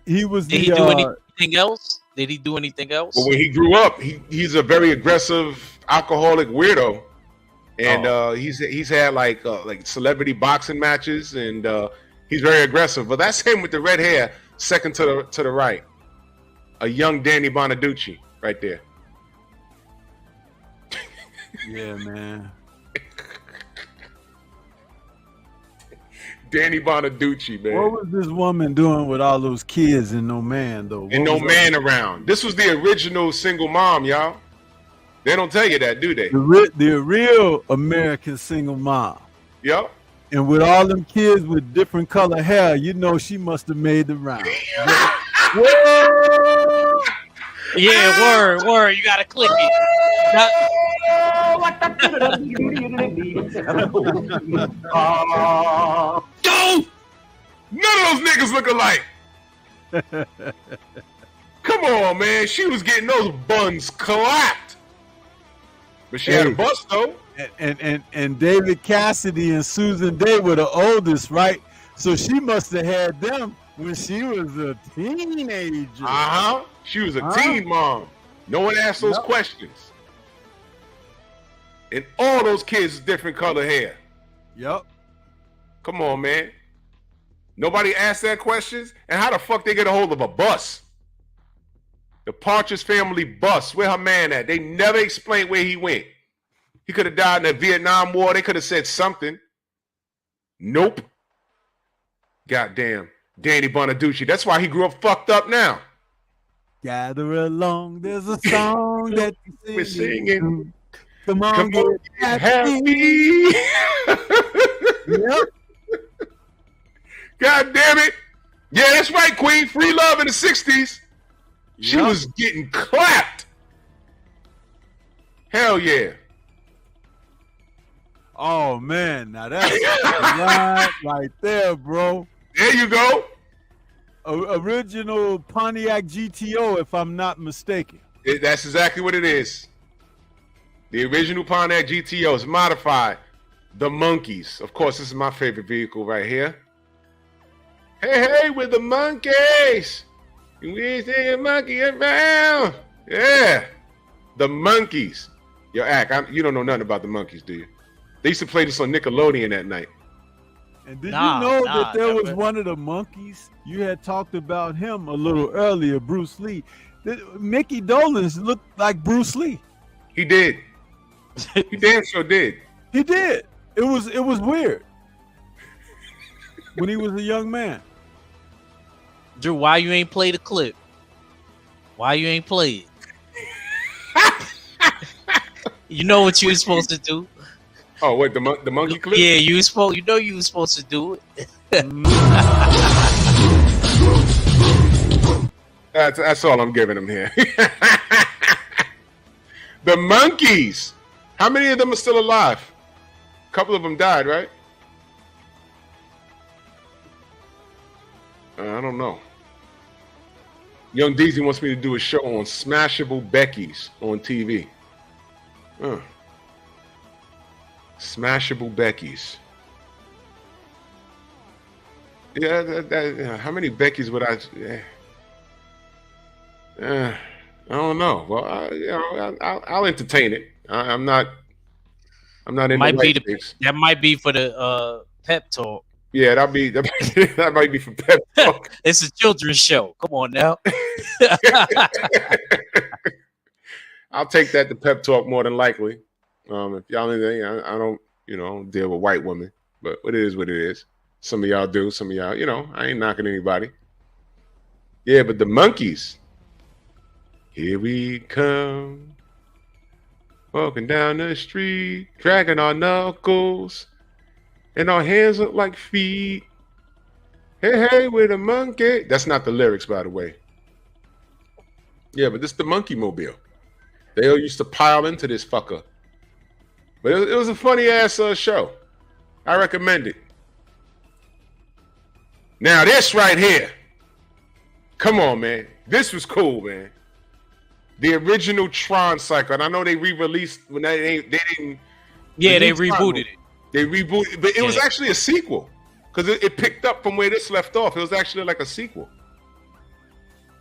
He was Did he do anything else? Did he do anything else? Well, when he grew up, he's a very aggressive alcoholic weirdo, and he's had like celebrity boxing matches, and he's very aggressive. But that's him with the red hair, second to the right, a young Danny Bonaducci right there. Yeah, man. Danny Bonaducci, man. What was this woman doing with all those kids and no man, though? And no man around. This was the original single mom, y'all. They don't tell you that, do they? The real American single mom. Yep. And with all them kids with different color hair, you know she must have made the round. Whoa! Yeah, word. You gotta click it. None of those niggas look alike. Come on, man. She was getting those buns clapped. But she had a bust, though. And David Cassidy and Susan Day were the oldest, right? So she must have had them when she was a teenager. Uh-huh. She was a teen mom. No one asked those questions. And all those kids is different color hair. Yep. Come on, man. Nobody asked that questions? And how the fuck they get a hold of a bus? The Partridge Family bus. Where her man at? They never explained where he went. He could have died in the Vietnam War. They could have said something. Nope. Goddamn. Danny Bonaducci. That's why he grew up fucked up now. Gather along. There's a song that we're singing. Come on, get happy. Yep. God damn it. Yeah, that's right, Queen. Free love in the 60s. She was getting clapped. Hell yeah. Oh, man. Now that's right there, bro. There you go. Original Pontiac GTO, if I'm not mistaken. That's exactly what it is. The original Pontiac GTO is modified. The Monkeys. Of course, this is my favorite vehicle right here. Hey, with the monkeys. We see a monkey around. Yeah. The Monkeys. Yo, you don't know nothing about the Monkeys, do you? They used to play this on Nickelodeon at night. And did you know that there was one of the monkeys? You had talked about him a little earlier, Bruce Lee. Mickey Dolenz looked like Bruce Lee. He did. He damn sure did. He did. It was weird when he was a young man. Drew, why you ain't play the clip? Why you ain't play it? You know what you were supposed to do. Oh, what, the monkey clip? Yeah, you were supposed to do it. That's all I'm giving him here. The Monkeys. How many of them are still alive? A couple of them died, right? I don't know. Young Deezy wants me to do a show on Smashable Becky's on TV. Smashable Becky's. Yeah, how many Beckys would I? I don't know. Well, I'll entertain it. I'm not in that might be for the pep talk. Yeah, that might be for pep talk. It's a children's show. Come on now. I'll take that to pep talk more than likely. If y'all anything, I don't deal with white women, but it is what it is. Some of y'all do, some of y'all, I ain't knocking anybody. Yeah, but the Monkeys. Here we come, walking down the street, dragging our knuckles, and our hands look like feet. Hey, with a monkey. That's not the lyrics, by the way. Yeah, but this is the Monkey Mobile. They all used to pile into this fucker. But it was a funny-ass show. I recommend it. Now, this right here. Come on, man. This was cool, man. The original Tron cycle. And I know they re-released when they didn't. Yeah, they rebooted it. They rebooted, but it was actually a sequel because it picked up from where this left off. It was actually like a sequel.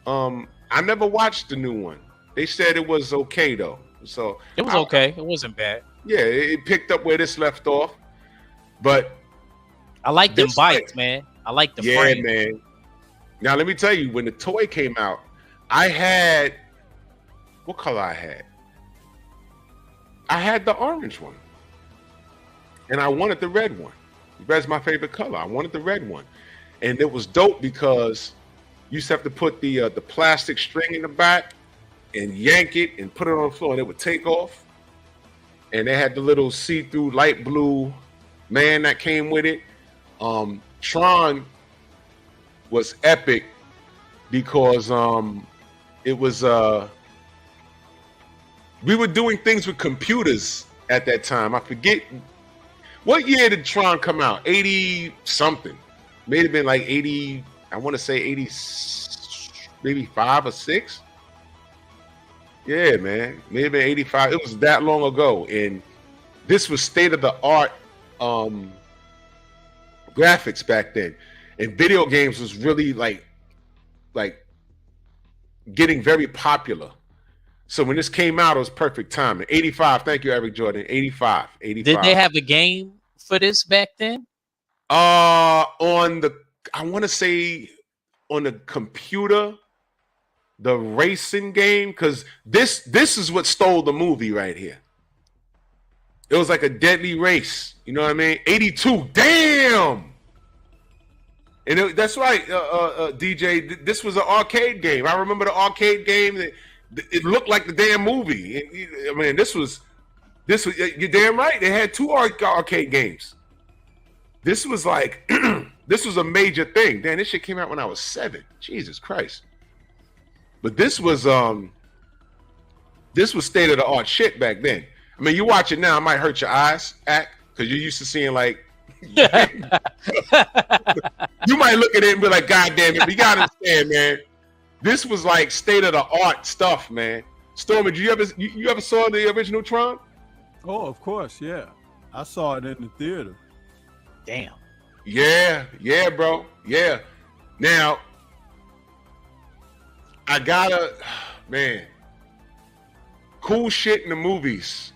I never watched the new one. They said it was okay though, so it was okay. It wasn't bad. Yeah, it picked up where this left off. But I like them bikes, man. I like the frame. Yeah, man. Now let me tell you, when the toy came out, I had what color I had? I had the orange one. And I wanted the red one. Red's my favorite color. I wanted the red one. And it was dope because you used to have to put the plastic string in the back and yank it and put it on the floor and it would take off. And they had the little see-through light blue man that came with it. Tron was epic because it was we were doing things with computers at that time. I forget what year did Tron come out? 80 something. May have been like 80, I want to say 86 maybe 5 or 6. Yeah, man, maybe 85. It was that long ago, and this was state of the art graphics back then, and video games was really like getting very popular. So when this came out, it was perfect timing. 85. Thank you, Eric Jordan. 85. Did they have a game for this back then? On the, I want to say on the computer, the racing game, because this is what stole the movie right here. It was like a deadly race. You know what I mean? 82. Damn. And that's right, DJ. This was an arcade game. I remember the arcade game. It looked like the damn movie. I mean, this was. You're damn right. They had 2 arcade games. This was like, this was a major thing. Damn, this shit came out when I was 7. Jesus Christ. But this was state of the art shit back then. I mean, you watch it now, it might hurt your eyes, because you're used to seeing like. You might look at it and be like, God damn it, but you gotta understand, man. This was like state of the art stuff, man. Stormy, did you ever saw the original Tron? Oh, of course, yeah. I saw it in the theater. Damn. Yeah, bro. Yeah. Now, I gotta, man, cool shit in the movies.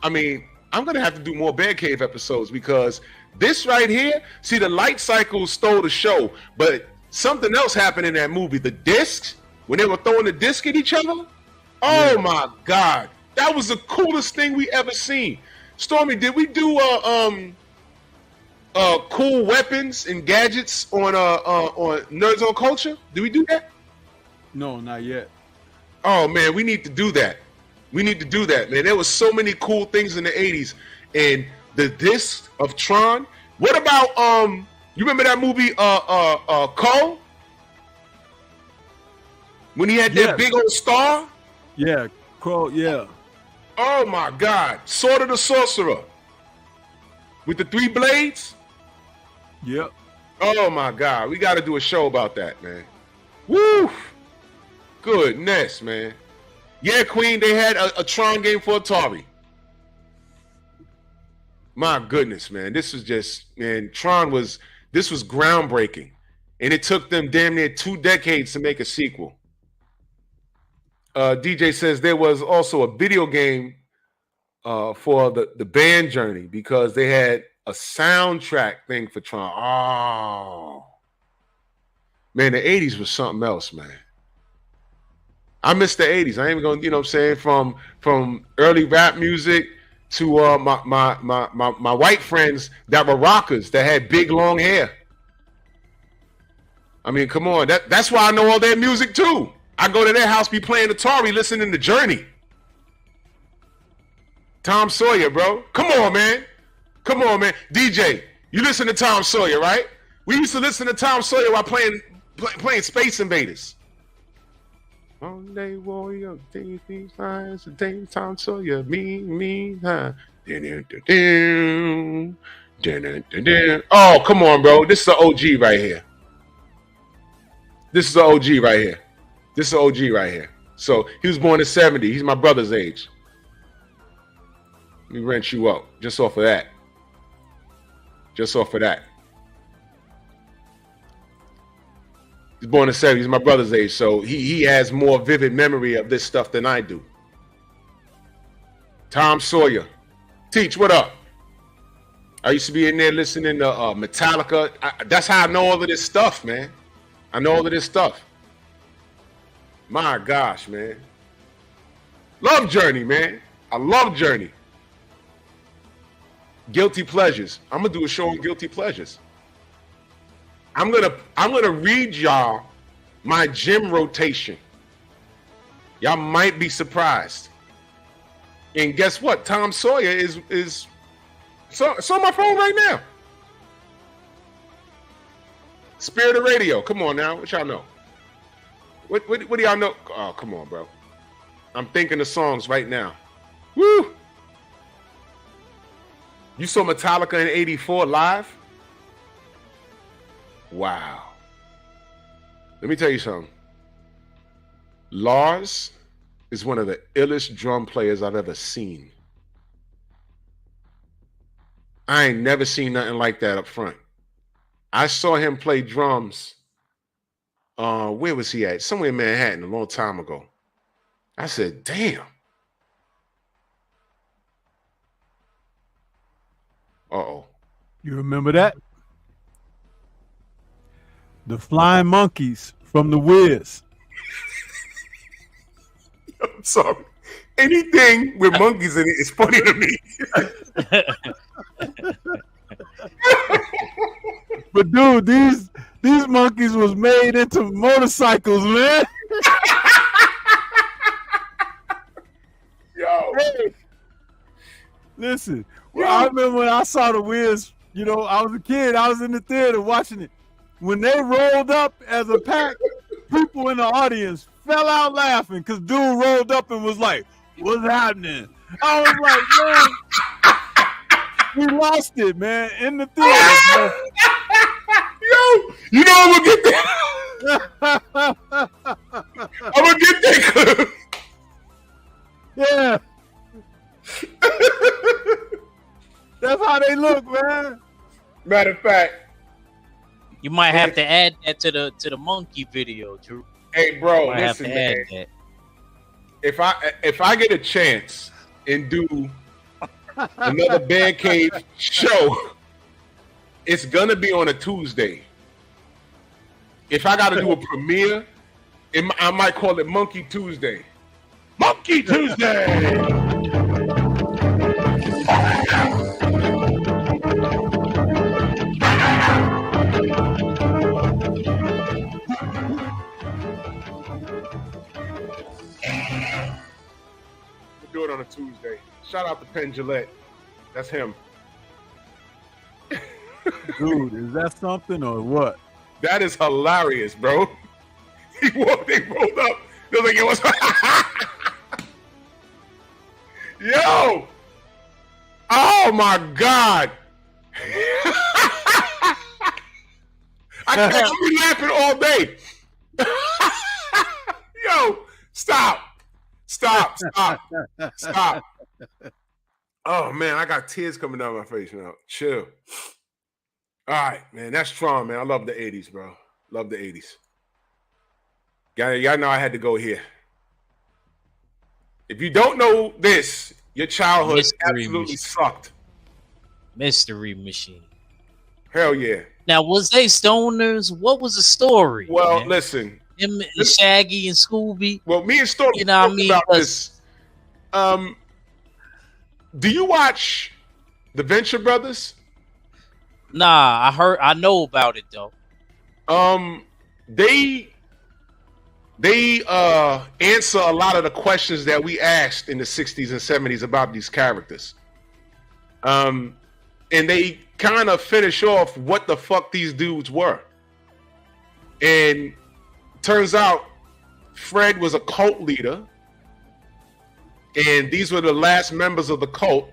I mean, I'm gonna have to do more Bear Cave episodes, because this right here, see, the light cycle stole the show, but something else happened in that movie. The discs, when they were throwing the disc at each other. Oh my God, that was the coolest thing we ever seen. Stormy, did we do cool weapons and gadgets on Nerds on Culture? Did we do that? No, not yet. Oh man, we need to do that. We need to do that, man. There was so many cool things in the 80s. And the disc of Tron. What about you remember that movie Cole? When he had that big old star? Yeah, Crow, yeah. Oh my God. Sword of the Sorcerer. With the 3 blades? Yep. Oh my God. We gotta do a show about that, man. Woo! Goodness, man. Yeah, Queen, they had a Tron game for Atari. My goodness, man. This was just, man, this was groundbreaking. And it took them damn near 2 decades to make a sequel. DJ says there was also a video game for the band Journey, because they had a soundtrack thing for Tron. Oh. Man, the 80s was something else, man. I miss the 80s. I ain't even gonna, you know what I'm saying, from early rap music to my white friends that were rockers that had big long hair. I mean, come on. That's why I know all their music too. I go to their house, be playing Atari, listening to Journey. Tom Sawyer, bro. Come on, man. Come on, man. DJ, you listen to Tom Sawyer, right? We used to listen to Tom Sawyer while playing Space Invaders. One day warrior, Davy flies, Dave Tom Sawyer, me, huh? Oh, come on, bro. This is the OG right here. This is the OG right here. This is the OG right here. So he was born in 70. He's my brother's age. Let me rent you up just off of that. Just off of that. He's born in 70. He's my brother's age, so he has more vivid memory of this stuff than I do. Tom Sawyer. Teach, what up? I used to be in there listening to Metallica. That's how I know all of this stuff, man. I know all of this stuff. My gosh, man. Love Journey, man. I love Journey. Guilty Pleasures. I'm gonna do a show on Guilty Pleasures. I'm gonna read y'all my gym rotation. Y'all might be surprised. And guess what? Tom Sawyer is it's on my phone right now. Spirit of Radio. Come on now. What y'all know? What do y'all know? Oh, come on, bro. I'm thinking of songs right now. Woo! You saw Metallica in '84 live? Wow. Let me tell you something. Lars is one of the illest drum players I've ever seen. I ain't never seen nothing like that up front. I saw him play drums. Where was he at? Somewhere in Manhattan a long time ago. I said, damn. Uh-oh. You remember that? The Flying Monkeys from the Wiz. I'm sorry. Anything with monkeys in it is funny to me. But dude, these monkeys was made into motorcycles, man. Yo. Hey, listen, I remember when I saw the Wiz, you know, I was a kid, I was in the theater watching it. When they rolled up as a pack, people in the audience fell out laughing because dude rolled up and was like, what's happening? I was like, man, we lost it, man, in the theater. Man. Yo, you know I'm gonna get that. I'm gonna get that clip. Yeah. That's how they look, man. Matter of fact, you might have to add that to the monkey video, Drew. Hey, bro, Might listen, man. If I get a chance and do another Band Cave show, it's gonna be on a Tuesday. If I got to do a premiere, I might call it Monkey Tuesday. Monkey Tuesday. We'll do it on a Tuesday. Shout out to Penn Jillette. That's him. Dude, is that something or what? That is hilarious, bro. They rolled up. They're like, yo, what's yo! Oh my God! I can't be laughing all day. Yo, stop. Oh man, I got tears coming down my face now. Chill. All right, man. That's strong, man. I love the 80s, bro. Love the 80s. Y'all know I had to go here. If you don't know this, your childhood absolutely sucked. Mystery Machine. Hell yeah. Now, was they stoners? What was the story? Well, man? listen. Him and Shaggy and Scooby. Well, me and Stormy, you know what I mean? About this. Do you watch the Venture Brothers? Nah, I know about it though. They answer a lot of the questions that we asked in the 60s and 70s about these characters. And they kind of finish off what the fuck these dudes were. And turns out Fred was a cult leader. And these were the last members of the cult.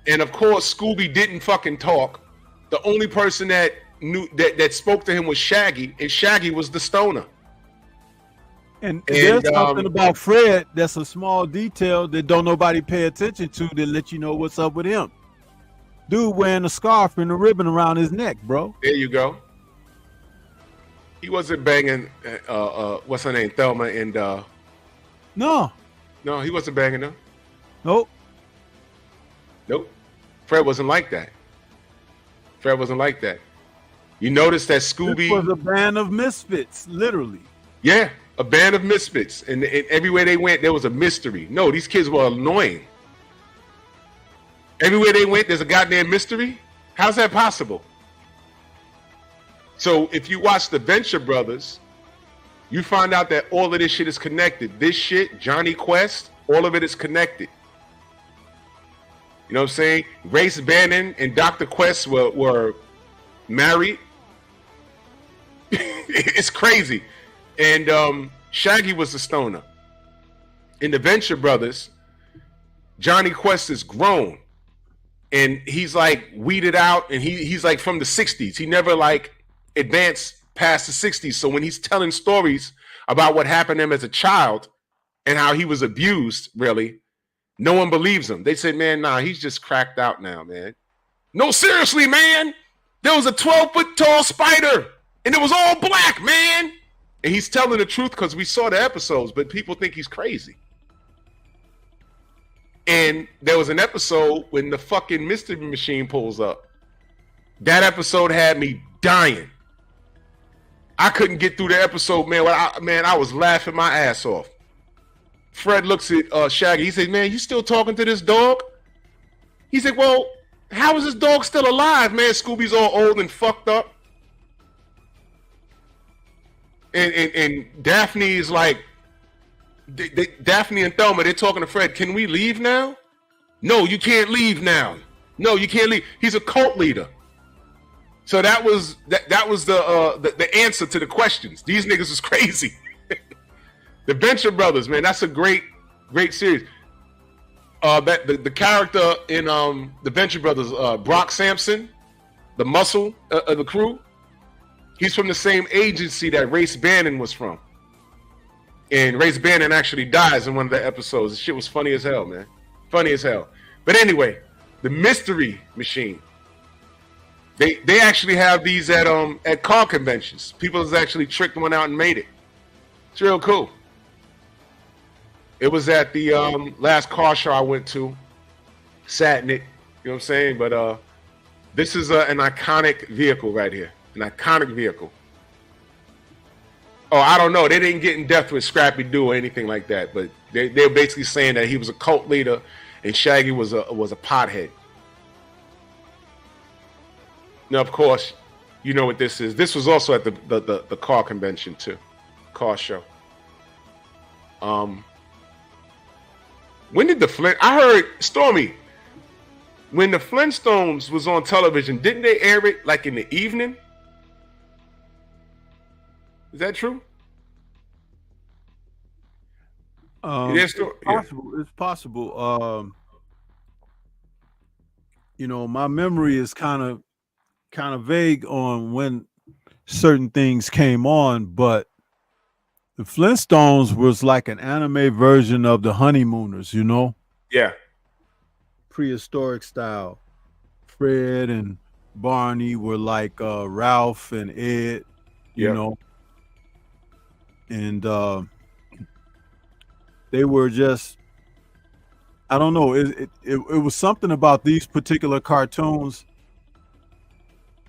And of course, Scooby didn't fucking talk. The only person that knew that spoke to him was Shaggy, and Shaggy was the stoner. And there's something about Fred that's a small detail that don't nobody pay attention to that let you know what's up with him. Dude wearing a scarf and a ribbon around his neck, bro. There you go. He wasn't banging what's her name, Thelma, and No, he wasn't banging her. Nope. Fred wasn't like that. You notice that Scooby This was a band of misfits, literally. Yeah, a band of misfits, and everywhere they went, there was a mystery. No, these kids were annoying. Everywhere they went, there's a goddamn mystery. How's that possible? So if you watch the Venture Brothers, you find out that all of this shit is connected. This shit, Johnny Quest, all of it is connected. You know what I'm saying? Grace Bannon and Dr. Quest were married. It's crazy. And Shaggy was the stoner. In the Venture Brothers, Johnny Quest is grown. And he's like weeded out, and he's like from the 60s. He never like advanced past the 60s. So when he's telling stories about what happened to him as a child and how he was abused, really, no one believes him. They said, man, nah, he's just cracked out now, man. No, seriously, man. There was a 12-foot tall spider, and it was all black, man. And he's telling the truth because we saw the episodes, but people think he's crazy. And there was an episode when the fucking mystery machine pulls up. That episode had me dying. I couldn't get through the episode, man. I was laughing my ass off. Fred looks at Shaggy. He says, man, you still talking to this dog? He said, well, how is this dog still alive, man? Scooby's all old and fucked up. And Daphne is like, Daphne and Thelma, they're talking to Fred. Can we leave now? No, you can't leave now. No, you can't leave. He's a cult leader. So that was the answer to the questions. These niggas was crazy. The Venture Brothers, man, that's a great series. The character in the Venture Brothers, Brock Sampson, the muscle of the crew, he's from the same agency that Race Bannon was from. And Race Bannon actually dies in one of the episodes. The shit was funny as hell, man. Funny as hell. But anyway, the Mystery Machine. They actually have these at car conventions. People has actually tricked one out and made it. It's real cool. It was at the last car show I went to. Sat in it. You know what I'm saying? But this is an iconic vehicle right here. An iconic vehicle. Oh, I don't know. They didn't get in depth with Scrappy Doo or anything like that. But they're basically saying that he was a cult leader and Shaggy was a pothead. Now, of course, you know what this is. This was also at the car convention too, car show. When did I heard Stormy, when the Flintstones was on television, didn't they air it like in the evening? Is that true? It's possible. It's possible. You know, my memory is kind of vague on when certain things came on, but the Flintstones was like an anime version of the Honeymooners, you know? Yeah. Prehistoric style. Fred and Barney were like Ralph and Ed, you know? And they were just, I don't know, it was something about these particular cartoons.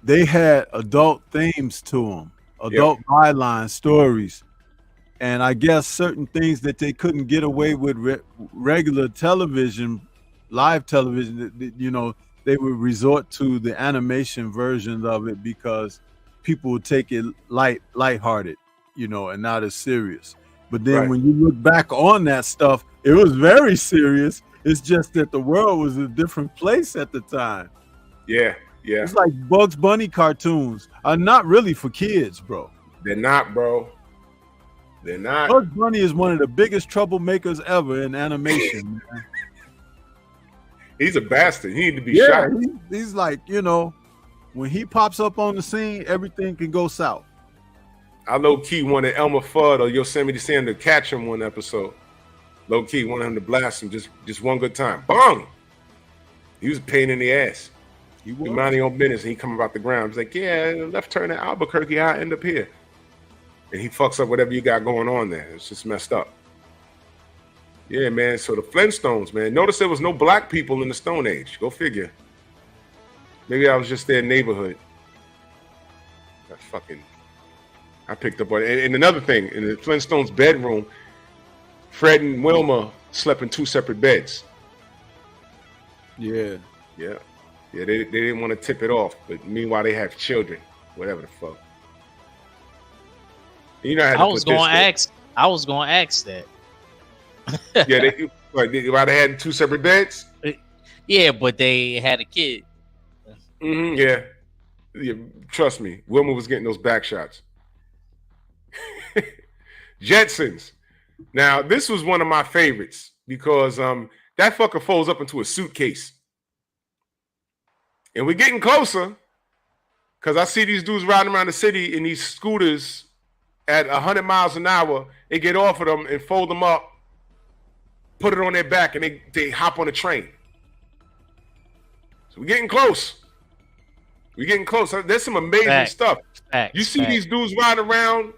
They had adult themes to them, adult byline stories. And I guess certain things that they couldn't get away with regular television, live television, you know, they would resort to the animation version of it because people would take it lighthearted, you know, and not as serious. But then when you look back on that stuff, it was very serious. It's just that the world was a different place at the time. Yeah. Yeah. It's like Bugs Bunny cartoons are not really for kids, bro. They're not, bro. They're not. Bugs Bunny is one of the biggest troublemakers ever in animation, man. He's a bastard. He need to be shot. He's like, you know, when he pops up on the scene, everything can go south. I low-key wanted Elmer Fudd or Yosemite Sam to catch him one episode. Low-key wanted him to blast him just one good time. Bang! He was a pain in the ass. He minding his own business and he come about the ground. He's like, yeah, left turn at Albuquerque, I end up here. And he fucks up whatever you got going on there. It's just messed up. Yeah, man. So the Flintstones, man. Notice there was no black people in the Stone Age. Go figure. Maybe I was just their neighborhood. I picked up on it. And another thing, in the Flintstones bedroom, Fred and Wilma slept in two separate beds. Yeah. Yeah. Yeah, they didn't want to tip it off, but meanwhile they have children, whatever the fuck. You know, I was going to ask that. Yeah, why they had two separate beds? Yeah, but they had a kid. Mm-hmm, yeah, trust me, Wilma was getting those back shots. Jetsons. Now, this was one of my favorites because that fucker folds up into a suitcase. And we're getting closer because I see these dudes riding around the city in these scooters at 100 miles an hour, they get off of them and fold them up, put it on their back, and they hop on the train. So we're getting close. We're getting close. There's some amazing stuff. You see these dudes riding around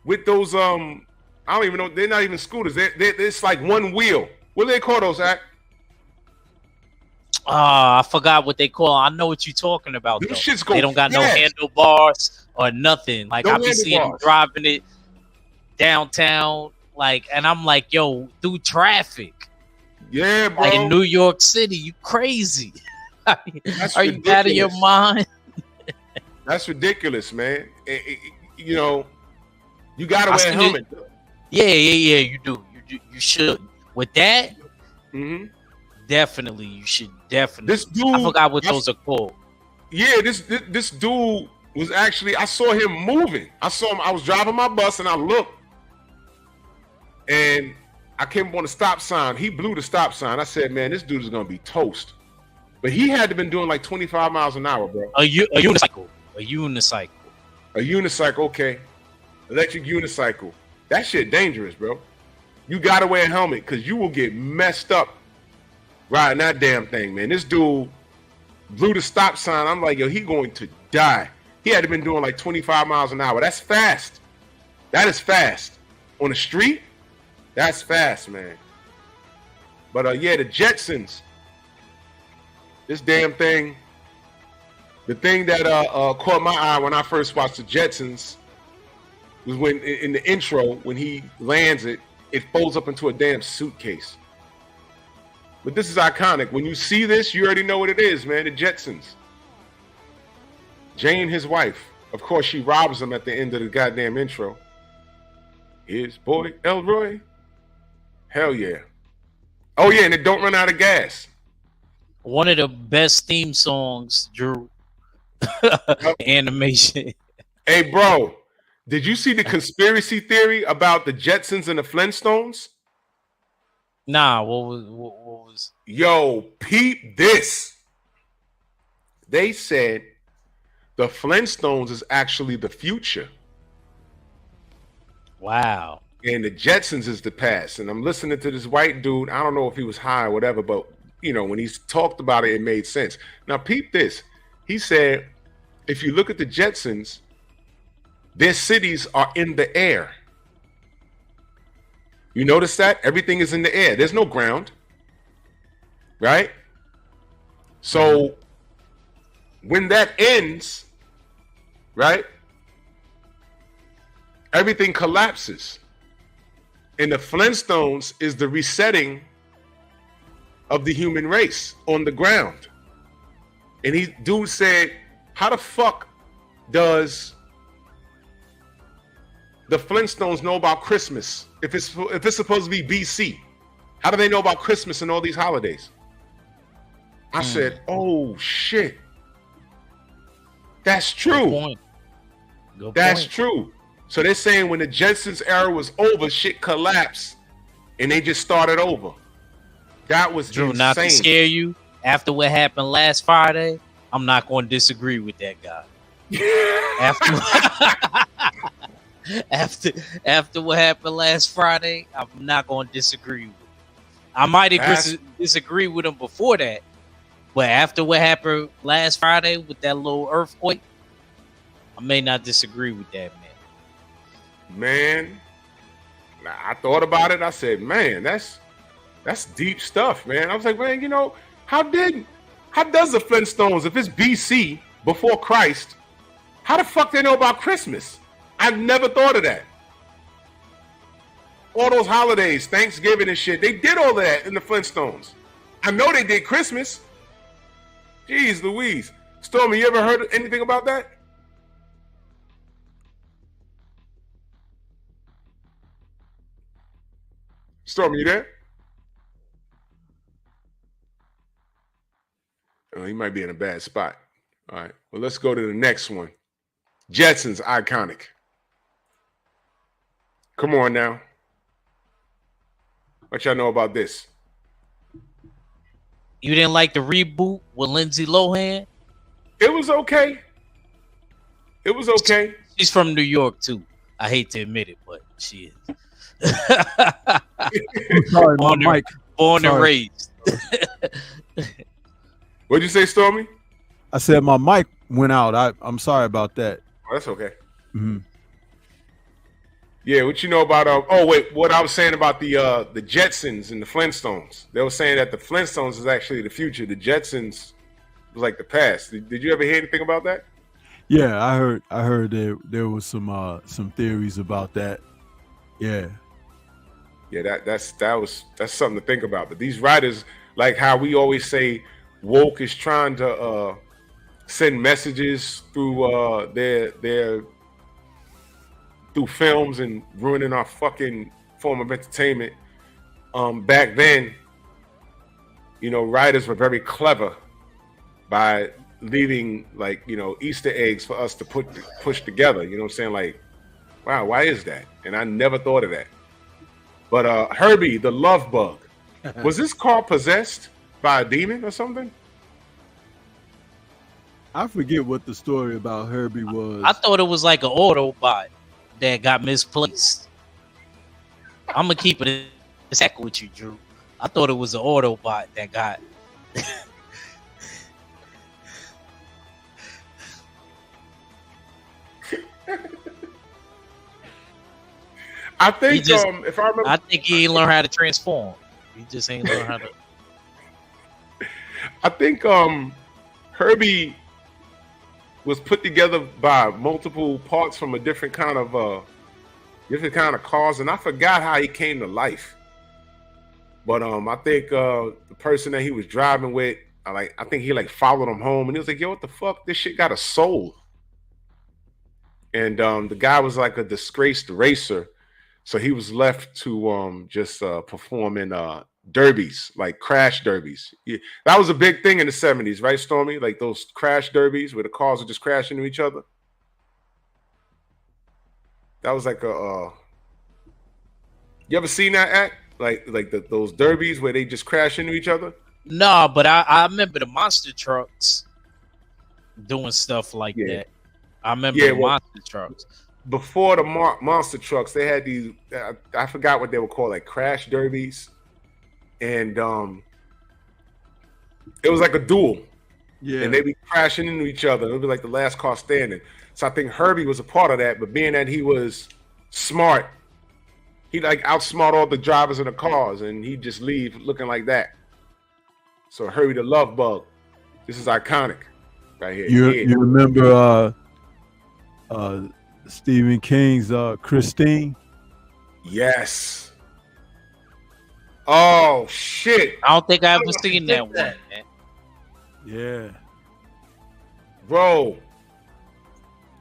with those I don't even know. They're not even scooters. It's like one wheel. What do they call those, Act? I forgot what they call. I know what you're talking about. Though. Shits go they don't got no fast. handlebars or nothing. Like No I be seeing them driving it downtown, like, and I'm like, yo, through traffic. Yeah, bro. Like in New York City, you crazy? Are you out of your mind? That's ridiculous, man. You know, you gotta wear a helmet. Yeah. You do. You should. With that, definitely, you should definitely. This dude, I forgot what those are called. Yeah, this dude was actually. I saw him moving. I saw him. I was driving my bus and I looked, and I came up on the stop sign. He blew the stop sign. I said, "Man, this dude is gonna be toast." But he had to been doing like 25 miles an hour, bro. A unicycle. A unicycle. Okay. Electric unicycle. That shit dangerous, bro. You gotta wear a helmet because you will get messed up riding that damn thing, man. This dude blew the stop sign. I'm like, yo, he going to die. He had to been doing like 25 miles an hour. That's fast. That is fast. On the street, that's fast, man. But yeah, the Jetsons. This damn thing. The thing that caught my eye when I first watched the Jetsons was when in the intro, when he lands it folds up into a damn suitcase. But this is iconic. When you see this, you already know what it is, man. The Jetsons. Jane, his wife. Of course, she robs him at the end of the goddamn intro. His boy, Elroy. Hell yeah. Oh, yeah, and it don't run out of gas. One of the best theme songs, Drew. Animation. Hey, bro. Did you see the conspiracy theory about the Jetsons and the Flintstones? Nah, what was? Yo, peep this. They said the Flintstones is actually the future. Wow. And the Jetsons is the past. And I'm listening to this white dude. I don't know if he was high or whatever, but you know, when he talked about it, it made sense. Now, peep this. He said, if you look at the Jetsons, their cities are in the air. You notice that? Everything is in the air. There's no ground. Right? So when that ends, right? Everything collapses. And the Flintstones is the resetting of the human race on the ground. And dude said, how the fuck does the Flintstones know about Christmas if it's supposed to be BC? How do they know about Christmas and all these holidays? I said, oh shit. That's true. That's true. So they're saying when the Jetsons era was over, shit collapsed and they just started over. That was Drew, insane. Not to scare you, after what happened last Friday, I'm not going to disagree with that guy. After what happened last Friday, I'm not going to disagree with him. I might have disagreed with him before that, but after what happened last Friday with that little earthquake, I may not disagree with that, man. Man, I thought about it. I said, man, that's deep stuff, man. I was like, man, you know, how does the Flintstones, if it's BC, before Christ, how the fuck they know about Christmas? I've never thought of that. All those holidays, Thanksgiving and shit, they did all that in the Flintstones. I know they did Christmas. Jeez Louise. Stormy, you ever heard anything about that? Stormy, you there? Oh, he might be in a bad spot. All right. Well, let's go to the next one. Jetsons, iconic. Come on now. What y'all know about this? You didn't like the reboot with Lindsay Lohan? It was okay. It was okay. She's from New York too. I hate to admit it, but she is. I'm sorry, my mic. Born and Sorry. raised. What'd you say, Stormy? I said my mic went out. I'm sorry about that. Oh, that's okay. Mm-hmm. Yeah, what you know about oh wait, what I was saying about the Jetsons and the Flintstones. They were saying that the Flintstones is actually the future. The Jetsons was like the past. Did you ever hear anything about that? Yeah, I heard there was some theories about that. Yeah. Yeah, that's something to think about. But these writers, like how we always say, woke is trying to send messages through their through films and ruining our fucking form of entertainment. Back then, you know, writers were very clever by leaving like, you know, Easter eggs for us to push together. You know what I'm saying? Like, wow, why is that? And I never thought of that. But Herbie, the love bug, was this car possessed by a demon or something? I forget what the story about Herbie was. I thought it was like an Autobot that got misplaced. I'm gonna keep it in check with you, Drew. I thought it was an Autobot that got. I think if I remember, I think he ain't learned how to transform. He just ain't learned how to. I think Herbie was put together by multiple parts from a different kind of cars, and I forgot how he came to life. But I think the person that he was driving with, I think he like followed him home, and he was like, "Yo, what the fuck? This shit got a soul." And the guy was like a disgraced racer, so he was left to just perform in derbies, like crash derbies. Yeah, that was a big thing in the 70s, right, Stormy? Like those crash derbies where the cars would just crash into each other. That was like a you ever seen that act? Like those derbies where they just crash into each other? No, but I remember the monster trucks doing stuff like that. I remember the monster trucks. Before the monster trucks, they had these, I forgot what they were called, like crash derbies. And it was like a duel. Yeah. And they'd be crashing into each other. It would be like the last car standing. So I think Herbie was a part of that, but being that he was smart, he like outsmart all the drivers in the cars, and he'd just leave looking like that. So Herbie the love bug. This is iconic right here. You remember Stephen King's Christine? Yes. Oh shit! I don't think I ever seen that one, man. Yeah, bro.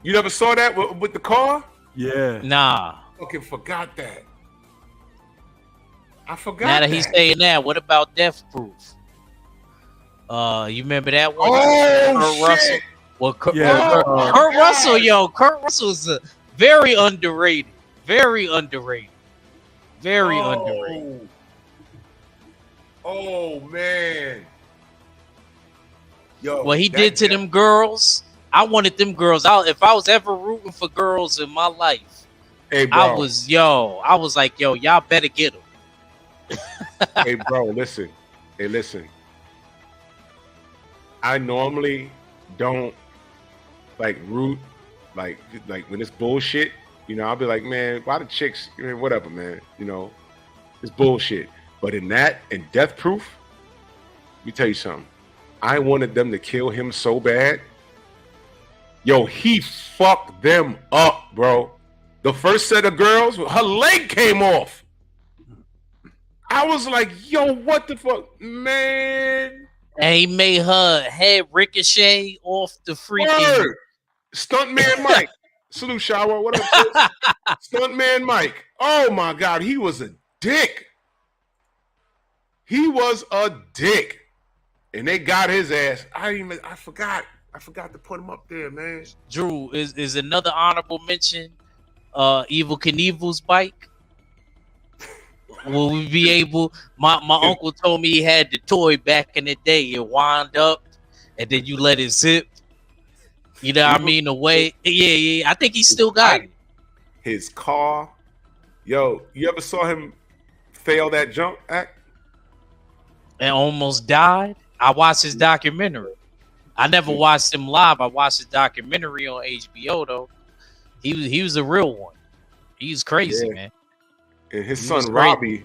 You never saw that with the car? Yeah. Nah. Fucking forgot that. I forgot. Now that he's saying that, what about Death Proof? You remember that one? Oh Kurt Russell. shit! Well, Kurt God. Russell, yo, Kurt Russell's very underrated. Very underrated. Very underrated. Oh man. Yo, what he did to them girls, I wanted them girls out. If I was ever rooting for girls in my life, hey, bro. I was like, yo, y'all better get them. Hey, bro, listen. Hey, listen. I normally don't like root like when it's bullshit. You know, I'll be like, man, why the chicks? Whatever, man. You know, it's bullshit. But in that, in Death Proof, let me tell you something. I wanted them to kill him so bad. Yo, he fucked them up, bro. The first set of girls, her leg came off. I was like, yo, what the fuck? Man. And he made her head ricochet off the freaking... Stuntman Mike. Salute, Shower. What up, Stuntman Mike. Oh, my God. He was a dick. He was a dick. And they got his ass. I forgot to put him up there, man. Drew, is another honorable mention Evil Knievel's bike? Will we be able? My uncle told me he had the toy back in the day. It wound up, and then you let it zip. You know what I mean? The way, yeah. I think he still got it. his car. Yo, you ever saw him fail that jump act? And almost died. I watched his documentary. I never watched him live. I watched his documentary on HBO though. He was a real one. He was crazy, man. And his son Robbie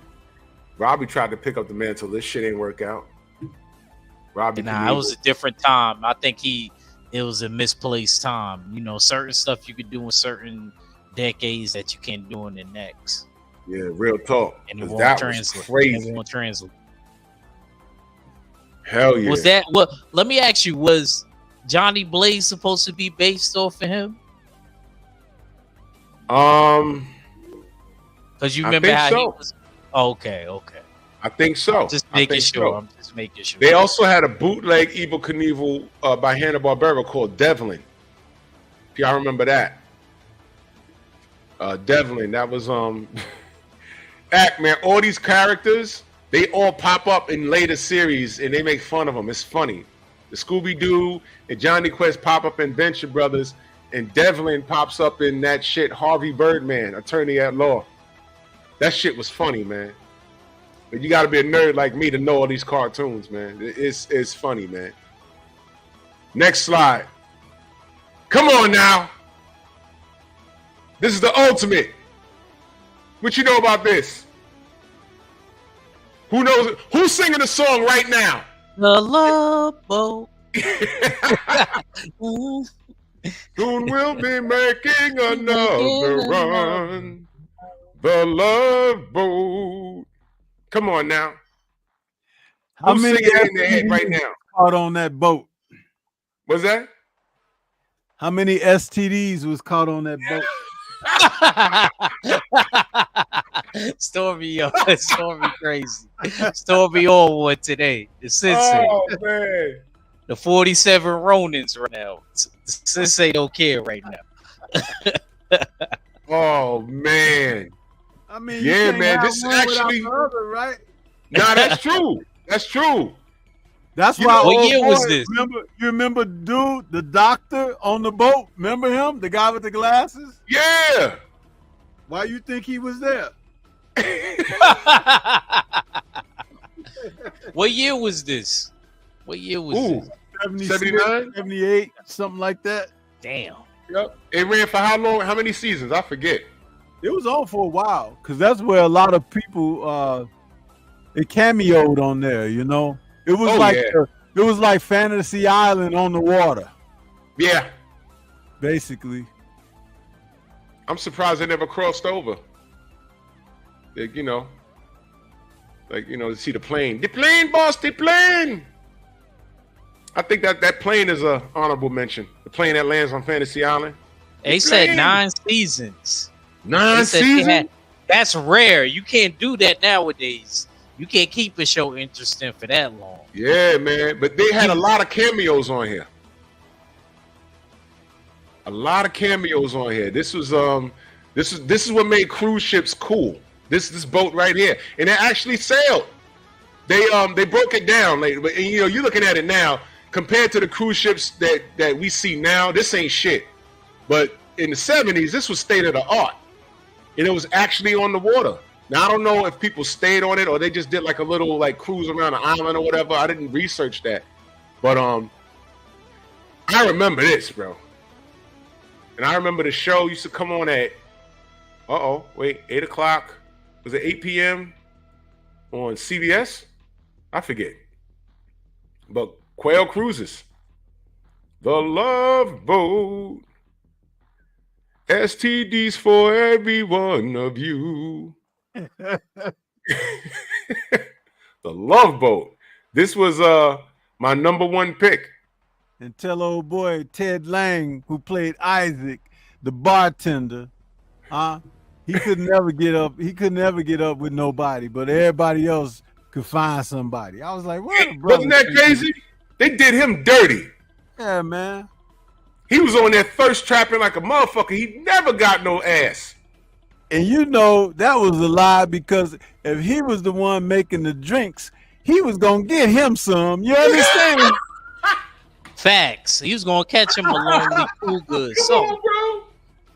tried to pick up the mantle. This shit ain't work out. Robbie, it was a different time. I think it was a misplaced time. You know, certain stuff you could do in certain decades that you can't do in the next. Yeah, real talk. And it that won't was translate. crazy. It won't translate. Hell yeah. Was that what? Let me ask you: was Johnny Blaze supposed to be based off of him? Because you remember how he was. Okay. I think so. I'm just making sure. They also had a bootleg Evel Knievel by Hanna-Barbera called Devlin. If y'all remember that. Devlin, that was Act, man, all these characters, they all pop up in later series and they make fun of them. It's funny. The Scooby-Doo and Johnny Quest pop up in Venture Brothers, and Devlin pops up in that shit Harvey Birdman, Attorney at Law. That shit was funny, man. But you got to be a nerd like me to know all these cartoons, man. It's funny, man. Next slide. Come on now. This is the ultimate. What you know about this? Who knows? Who's singing the song right now? The Love Boat. Soon we'll be making another run. The Love Boat. Come on now. Who's singing in their head right now? Caught on that boat. What's that? How many STDs was caught on that boat? Stormy crazy. Stormy on one today. The Sensei. Oh man. The 47 Ronins right now. The Sensei don't care right now. Oh man. I mean, yeah, man. This is actually other, right? Nah, that's true. That's true. That's why. What year was this? You remember dude, the doctor on the boat? Remember him, the guy with the glasses? Yeah. Why you think he was there? What year was this? This? 79? 78, something like that. Damn. Yep. It ran for how long? How many seasons? I forget. It was on for a while because that's where a lot of people it cameoed on there. You know, it was it was like Fantasy Island on the water. Yeah. Basically. I'm surprised they never crossed over. Like, you know, to see the plane. The plane, boss, the plane. I think that plane is a honorable mention. The plane that lands on Fantasy Island. They said 9 seasons. 9 seasons? That's rare. You can't do that nowadays. You can't keep a show interesting for that long. Yeah, man. But they had a lot of cameos on here. A lot of cameos on here. This was this is what made cruise ships cool. This boat right here, and it actually sailed. They broke it down later, but you know, you're looking at it now compared to the cruise ships that we see now. This ain't shit. But in the 70s, this was state of the art, and it was actually on the water. Now I don't know if people stayed on it or they just did like a little like cruise around the island or whatever. I didn't research that, but I remember this, bro. And I remember the show used to come on at 8 o'clock. Was it 8 p.m. on CBS? I forget. But Quail Cruises. The Love Boat. STDs for every one of you. The Love Boat. This was my number 1 pick. And tell old boy Ted Lang, who played Isaac, the bartender, he could never get up. He could never get up with nobody, but everybody else could find somebody. I was like, what? Wasn't that crazy? They did him dirty. Yeah, man. He was on there thirst trapping like a motherfucker. He never got no ass. And you know that was a lie, because if he was the one making the drinks, he was gonna get him some. You understand? Facts. He was gonna catch him a lonely cool good. Come on, bro.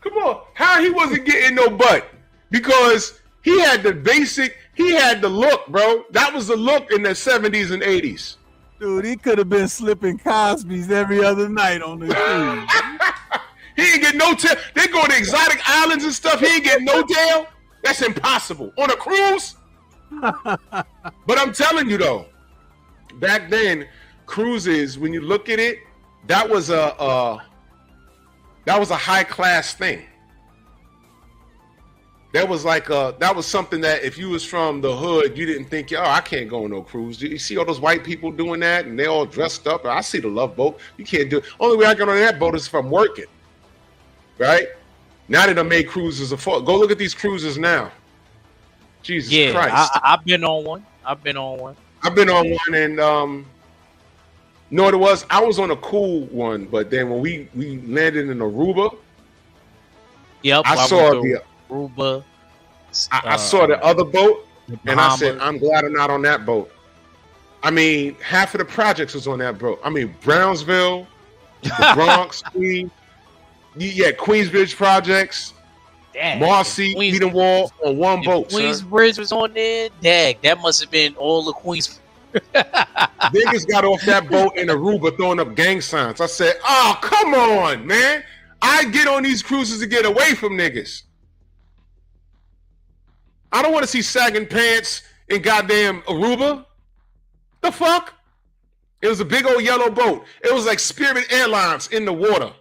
Come on, how he wasn't getting no butt? Because he had the look, bro. That was the look in the 70s and 80s. Dude, he could have been slipping Cosby's every other night on the cruise. He ain't get no tail. They go to exotic islands and stuff. He ain't get no tail. That's impossible on a cruise. But I'm telling you though, back then, cruises, when you look at it, that was a high class thing. That was something that if you was from the hood, you didn't think, I can't go on no cruise. You see all those white people doing that, and they all dressed up. I see the Love Boat. You can't do it. Only way I get on that boat is if I'm working. Right? Now that I made cruises afford. Go look at these cruises now. Jesus Christ. I've been on one. and know what it was? I was on a cool one, but then when we landed in Aruba, yep, I saw the Aruba. I saw the other boat, and I said, I'm glad I'm not on that boat. I mean, half of the projects was on that boat. I mean, Brownsville, the Bronx, Queens. Queensbridge projects, Marcy, Eden Wall on one boat. Queensbridge was on there. Dag, that must have been all the Queens. Niggas got off that boat in Aruba throwing up gang signs. I said, "Oh, come on, man! I get on these cruises to get away from niggas. I don't want to see sagging pants in goddamn Aruba. The fuck? It was a big old yellow boat. It was like Spirit Airlines in the water."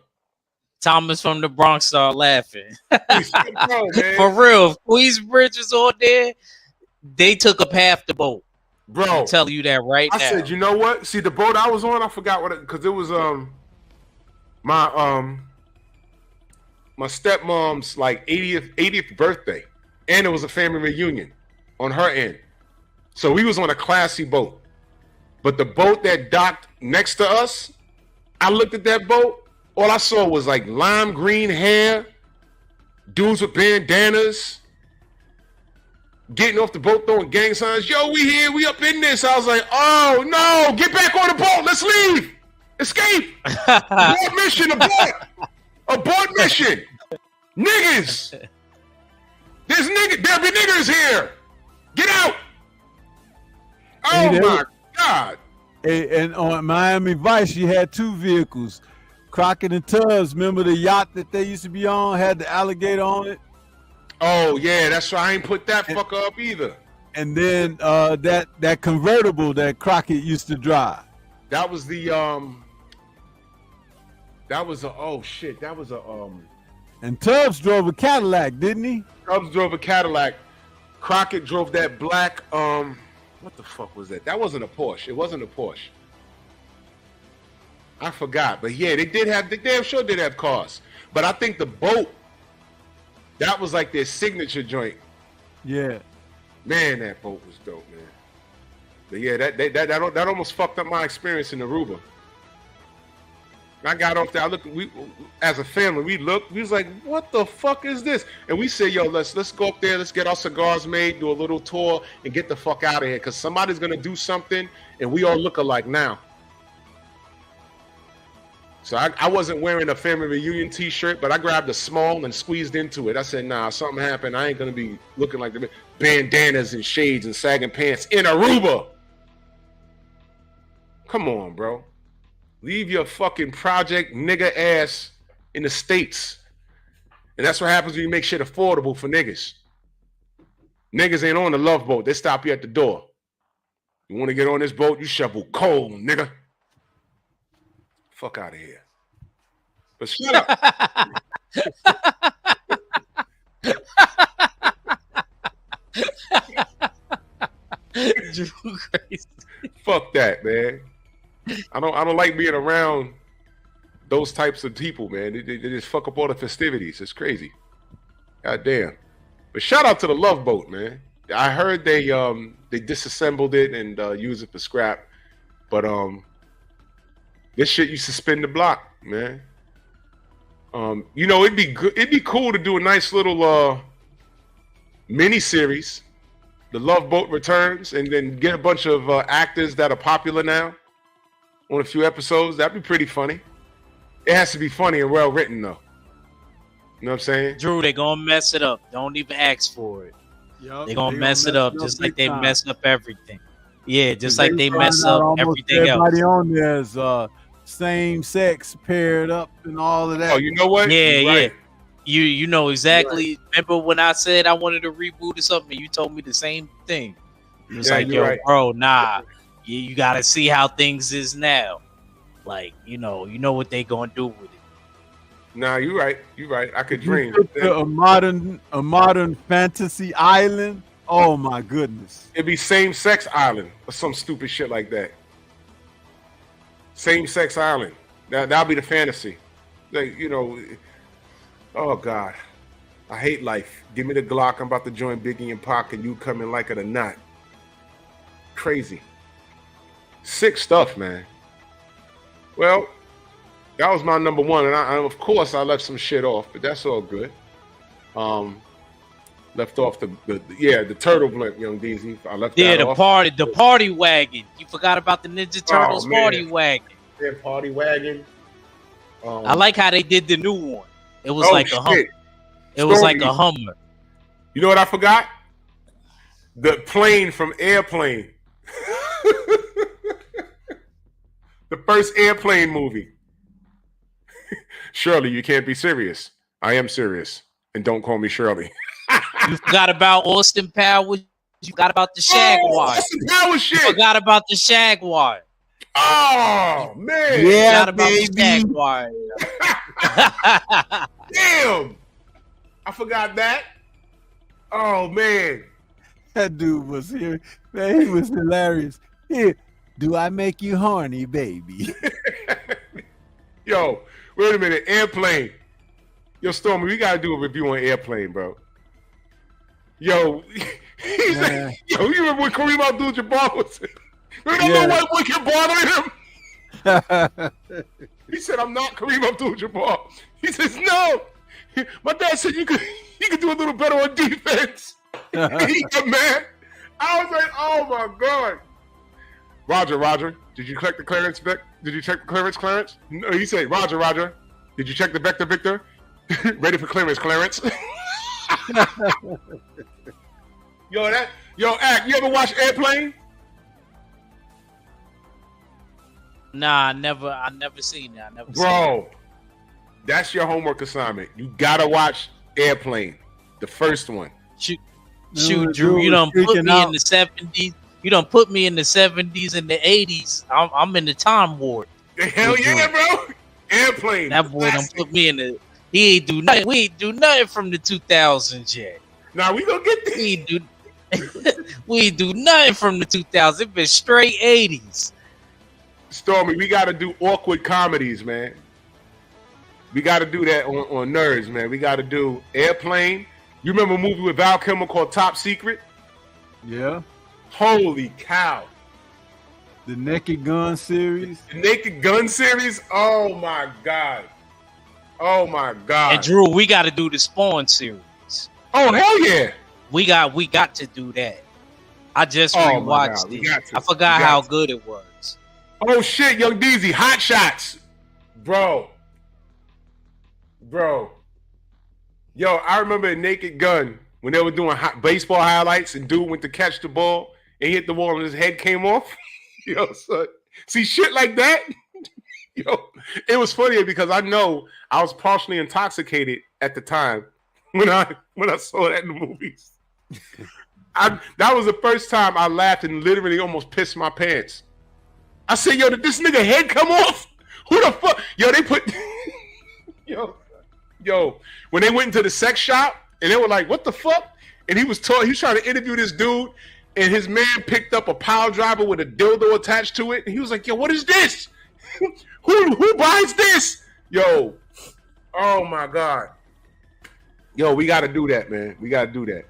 Thomas from the Bronx started laughing. Bro, for real, if Queensbridge was on there, they took up half the boat. Bro, I'm telling you that right now. I said, you know what? See, the boat I was on, I forgot what because it was my stepmom's like 80th birthday, and it was a family reunion on her end. So we was on a classy boat, but the boat that docked next to us, I looked at that boat. All I saw was like lime green hair, dudes with bandanas, getting off the boat throwing gang signs. Yo, we here, we up in this. I was like, oh no, get back on the boat, let's leave, escape, abort mission, abort mission, niggas. There'll be niggers here. Get out. Oh my God. And on Miami Vice, you had two vehicles. Crockett and Tubbs, remember the yacht that they used to be on, had the alligator on it? Oh, yeah, that's right. I ain't put that fucker up either. And then that convertible that Crockett used to drive. That was And Tubbs drove a Cadillac, didn't he? Tubbs drove a Cadillac. Crockett drove that black, what the fuck was that? That wasn't a Porsche. It wasn't a Porsche. I forgot, but yeah, they damn sure did have cars. But I think the boat, that was like their signature joint. Yeah. Man, that boat was dope, man. But yeah, that almost fucked up my experience in Aruba. I got off there. We as a family, we was like, what the fuck is this? And we said, yo, let's go up there, let's get our cigars made, do a little tour, and get the fuck out of here. Cause somebody's gonna do something and we all look alike now. So I wasn't wearing a family reunion t-shirt, but I grabbed a small and squeezed into it. I said, nah, something happened. I ain't gonna be looking like the bandanas and shades and sagging pants in Aruba. Come on, bro. Leave your fucking project nigga ass in the States. And that's what happens when you make shit affordable for niggas. Niggas ain't on the Love Boat. They stop you at the door. You want to get on this boat, you shovel coal, nigga. Fuck out of here. But shut up. Fuck that, man. I don't like being around those types of people, man. They just fuck up all the festivities. It's crazy. God damn. But shout out to the Love Boat, man. I heard they disassembled it and used it for scrap. But this shit used to spin the block, man. You know, it'd be cool to do a nice little mini series, The Love Boat Returns, and then get a bunch of actors that are popular now on a few episodes. That'd be pretty funny. It has to be funny and well written though. You know what I'm saying? Drew, they gonna mess it up. Don't even ask for it. Yep, They gonna mess it up just like they big time. mess up everything. Yeah, just 'Cause like they find mess out up almost everything else. everybody on there is same sex paired up and all of that. Oh, you know what? Yeah, You're right. You know exactly. Remember when I said I wanted to reboot or something? You told me the same thing. It was Yeah, like, you're yo, right. bro, nah. You gotta see how things is now. Like, you know what they gonna do with it. Nah, you're right. You're right. I could You dream. put a modern fantasy island. Oh my goodness. It'd be same sex island or some stupid shit like that. Same sex island. That'll be the fantasy. Like, you know, oh God. I hate life. Give me the Glock. I'm about to join Biggie and Pac and you come in like it or not. Crazy. Sick stuff, man. Well, that was my number one. And I of course I left some shit off, but that's all good. Left off the turtle blimp, Young DZ. I left that off. the party wagon. You forgot about the Ninja Turtles party wagon. Yeah, party wagon. I like how they did the new one. It was like a Hummer. It was like a Hummer. You know what I forgot? The plane from Airplane. The first Airplane movie. Shirley, you can't be serious. I am serious. And don't call me Shirley. You forgot about Austin Powers. You forgot about the Jaguar. Austin Powers shit. You forgot about the Jaguar. Oh, man. You forgot about the Jaguar. Damn. I forgot that. Oh, man. That dude was here. Man, he was hilarious. Here, do I make you horny, baby? Yo, wait a minute. Airplane. Yo, Stormy, we got to do a review on Airplane, bro. Yo, he's like, yo, you remember when Kareem Abdul-Jabbar was remember that white boy kept bothering him? He said, I'm not Kareem Abdul-Jabbar. He says, no. My dad said you could do a little better on defense. He got mad. I was like, oh my God. Roger, did you check the clearance, Vic? Did you check the clearance, Clarence? No, he said, Roger. Did you check the vector, Victor? Ready for Clarence. Yo, Ack, you ever watch Airplane? Nah, I never seen that. Bro, that's your homework assignment. You gotta watch Airplane, the first one. Shoot, Drew, you done put me in the 70s. You done put me in the 70s and the 80s. I'm in the time warp. Hell yeah, bro. Airplane. That boy done put me in the. He ain't do nothing. We ain't do nothing from the 2000s yet. Nah, we gonna get this. We ain't do nothing from the 2000s. It been straight 80s. Stormy, we gotta do awkward comedies, man. We gotta do that on Nerds, man. We gotta do Airplane. You remember a movie with Val Kilmer called Top Secret? Yeah. Holy cow. The Naked Gun series. The Naked Gun series? Oh my God. Oh my God. And Drew, we gotta do the Spawn series. Oh hell yeah. We got to do that. I just rewatched it. I forgot how good it was. Oh shit, Young DZ, Hot Shots. Bro. Yo, I remember a Naked Gun when they were doing baseball highlights and dude went to catch the ball and hit the wall and his head came off. Yo, son. See shit like that? Yo, it was funny because I know I was partially intoxicated at the time when I saw that in the movies. That was the first time I laughed and literally almost pissed my pants. I said, yo, did this nigga head come off? Who the fuck? Yo, they put Yo, when they went into the sex shop and they were like, what the fuck? And he was trying to interview this dude, and his man picked up a pile driver with a dildo attached to it, and he was like, yo, what is this? Who buys this? Yo, oh my God. Yo, we gotta do that, man. We gotta do that.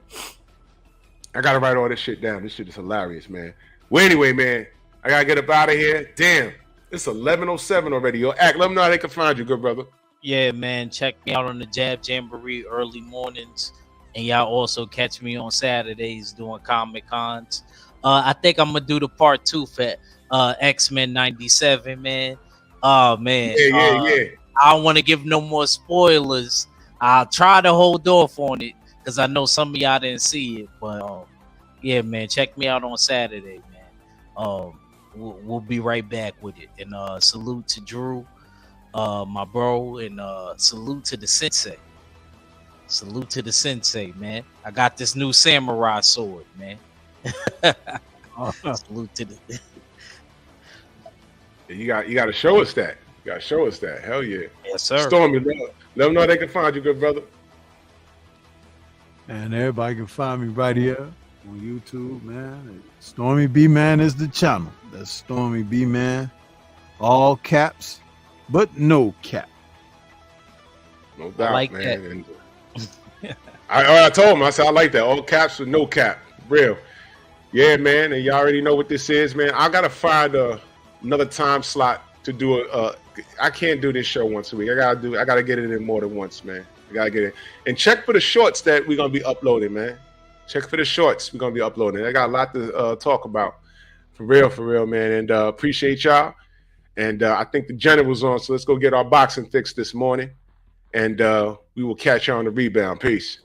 I gotta write all this shit down. This shit is hilarious, man. Well, anyway, man, I gotta get up out of here. Damn, it's 11:07 already. Yo, Act, let them know how they can find you, good brother. Yeah, man, check me out on the Jab Jamboree early mornings, and y'all also catch me on Saturdays doing Comic Cons. I think I'm gonna do the part 2 for X-Men 97, man. Oh man, Yeah. I don't want to give no more spoilers. I'll try to hold off on it because I know some of y'all didn't see it. But yeah, man, check me out on Saturday, man. We'll be right back with it. And salute to Drew, my bro, and salute to the sensei. Salute to the sensei, man. I got this new samurai sword, man. Salute to the. You got to show us that. You got to show us that. Hell yeah. Yes, sir. Stormy, let them know they can find you, good brother. And everybody can find me right here on YouTube, man. Stormy B Man is the channel. That's Stormy B Man. All caps, but no cap. No doubt, like man. I told him, I said, I like that. All caps with no cap. Real. Yeah, man. And y'all already know what this is, man. I got to find another time slot to do I can't do this show once a week. I gotta get it in more than once, man. I gotta get it. And check for the shorts that we're gonna be uploading, man. Check for the shorts we're gonna be uploading. I got a lot to talk about. For real, man. And appreciate y'all. And I think the general's on, so let's go get our boxing fix this morning. And we will catch you on the rebound. Peace.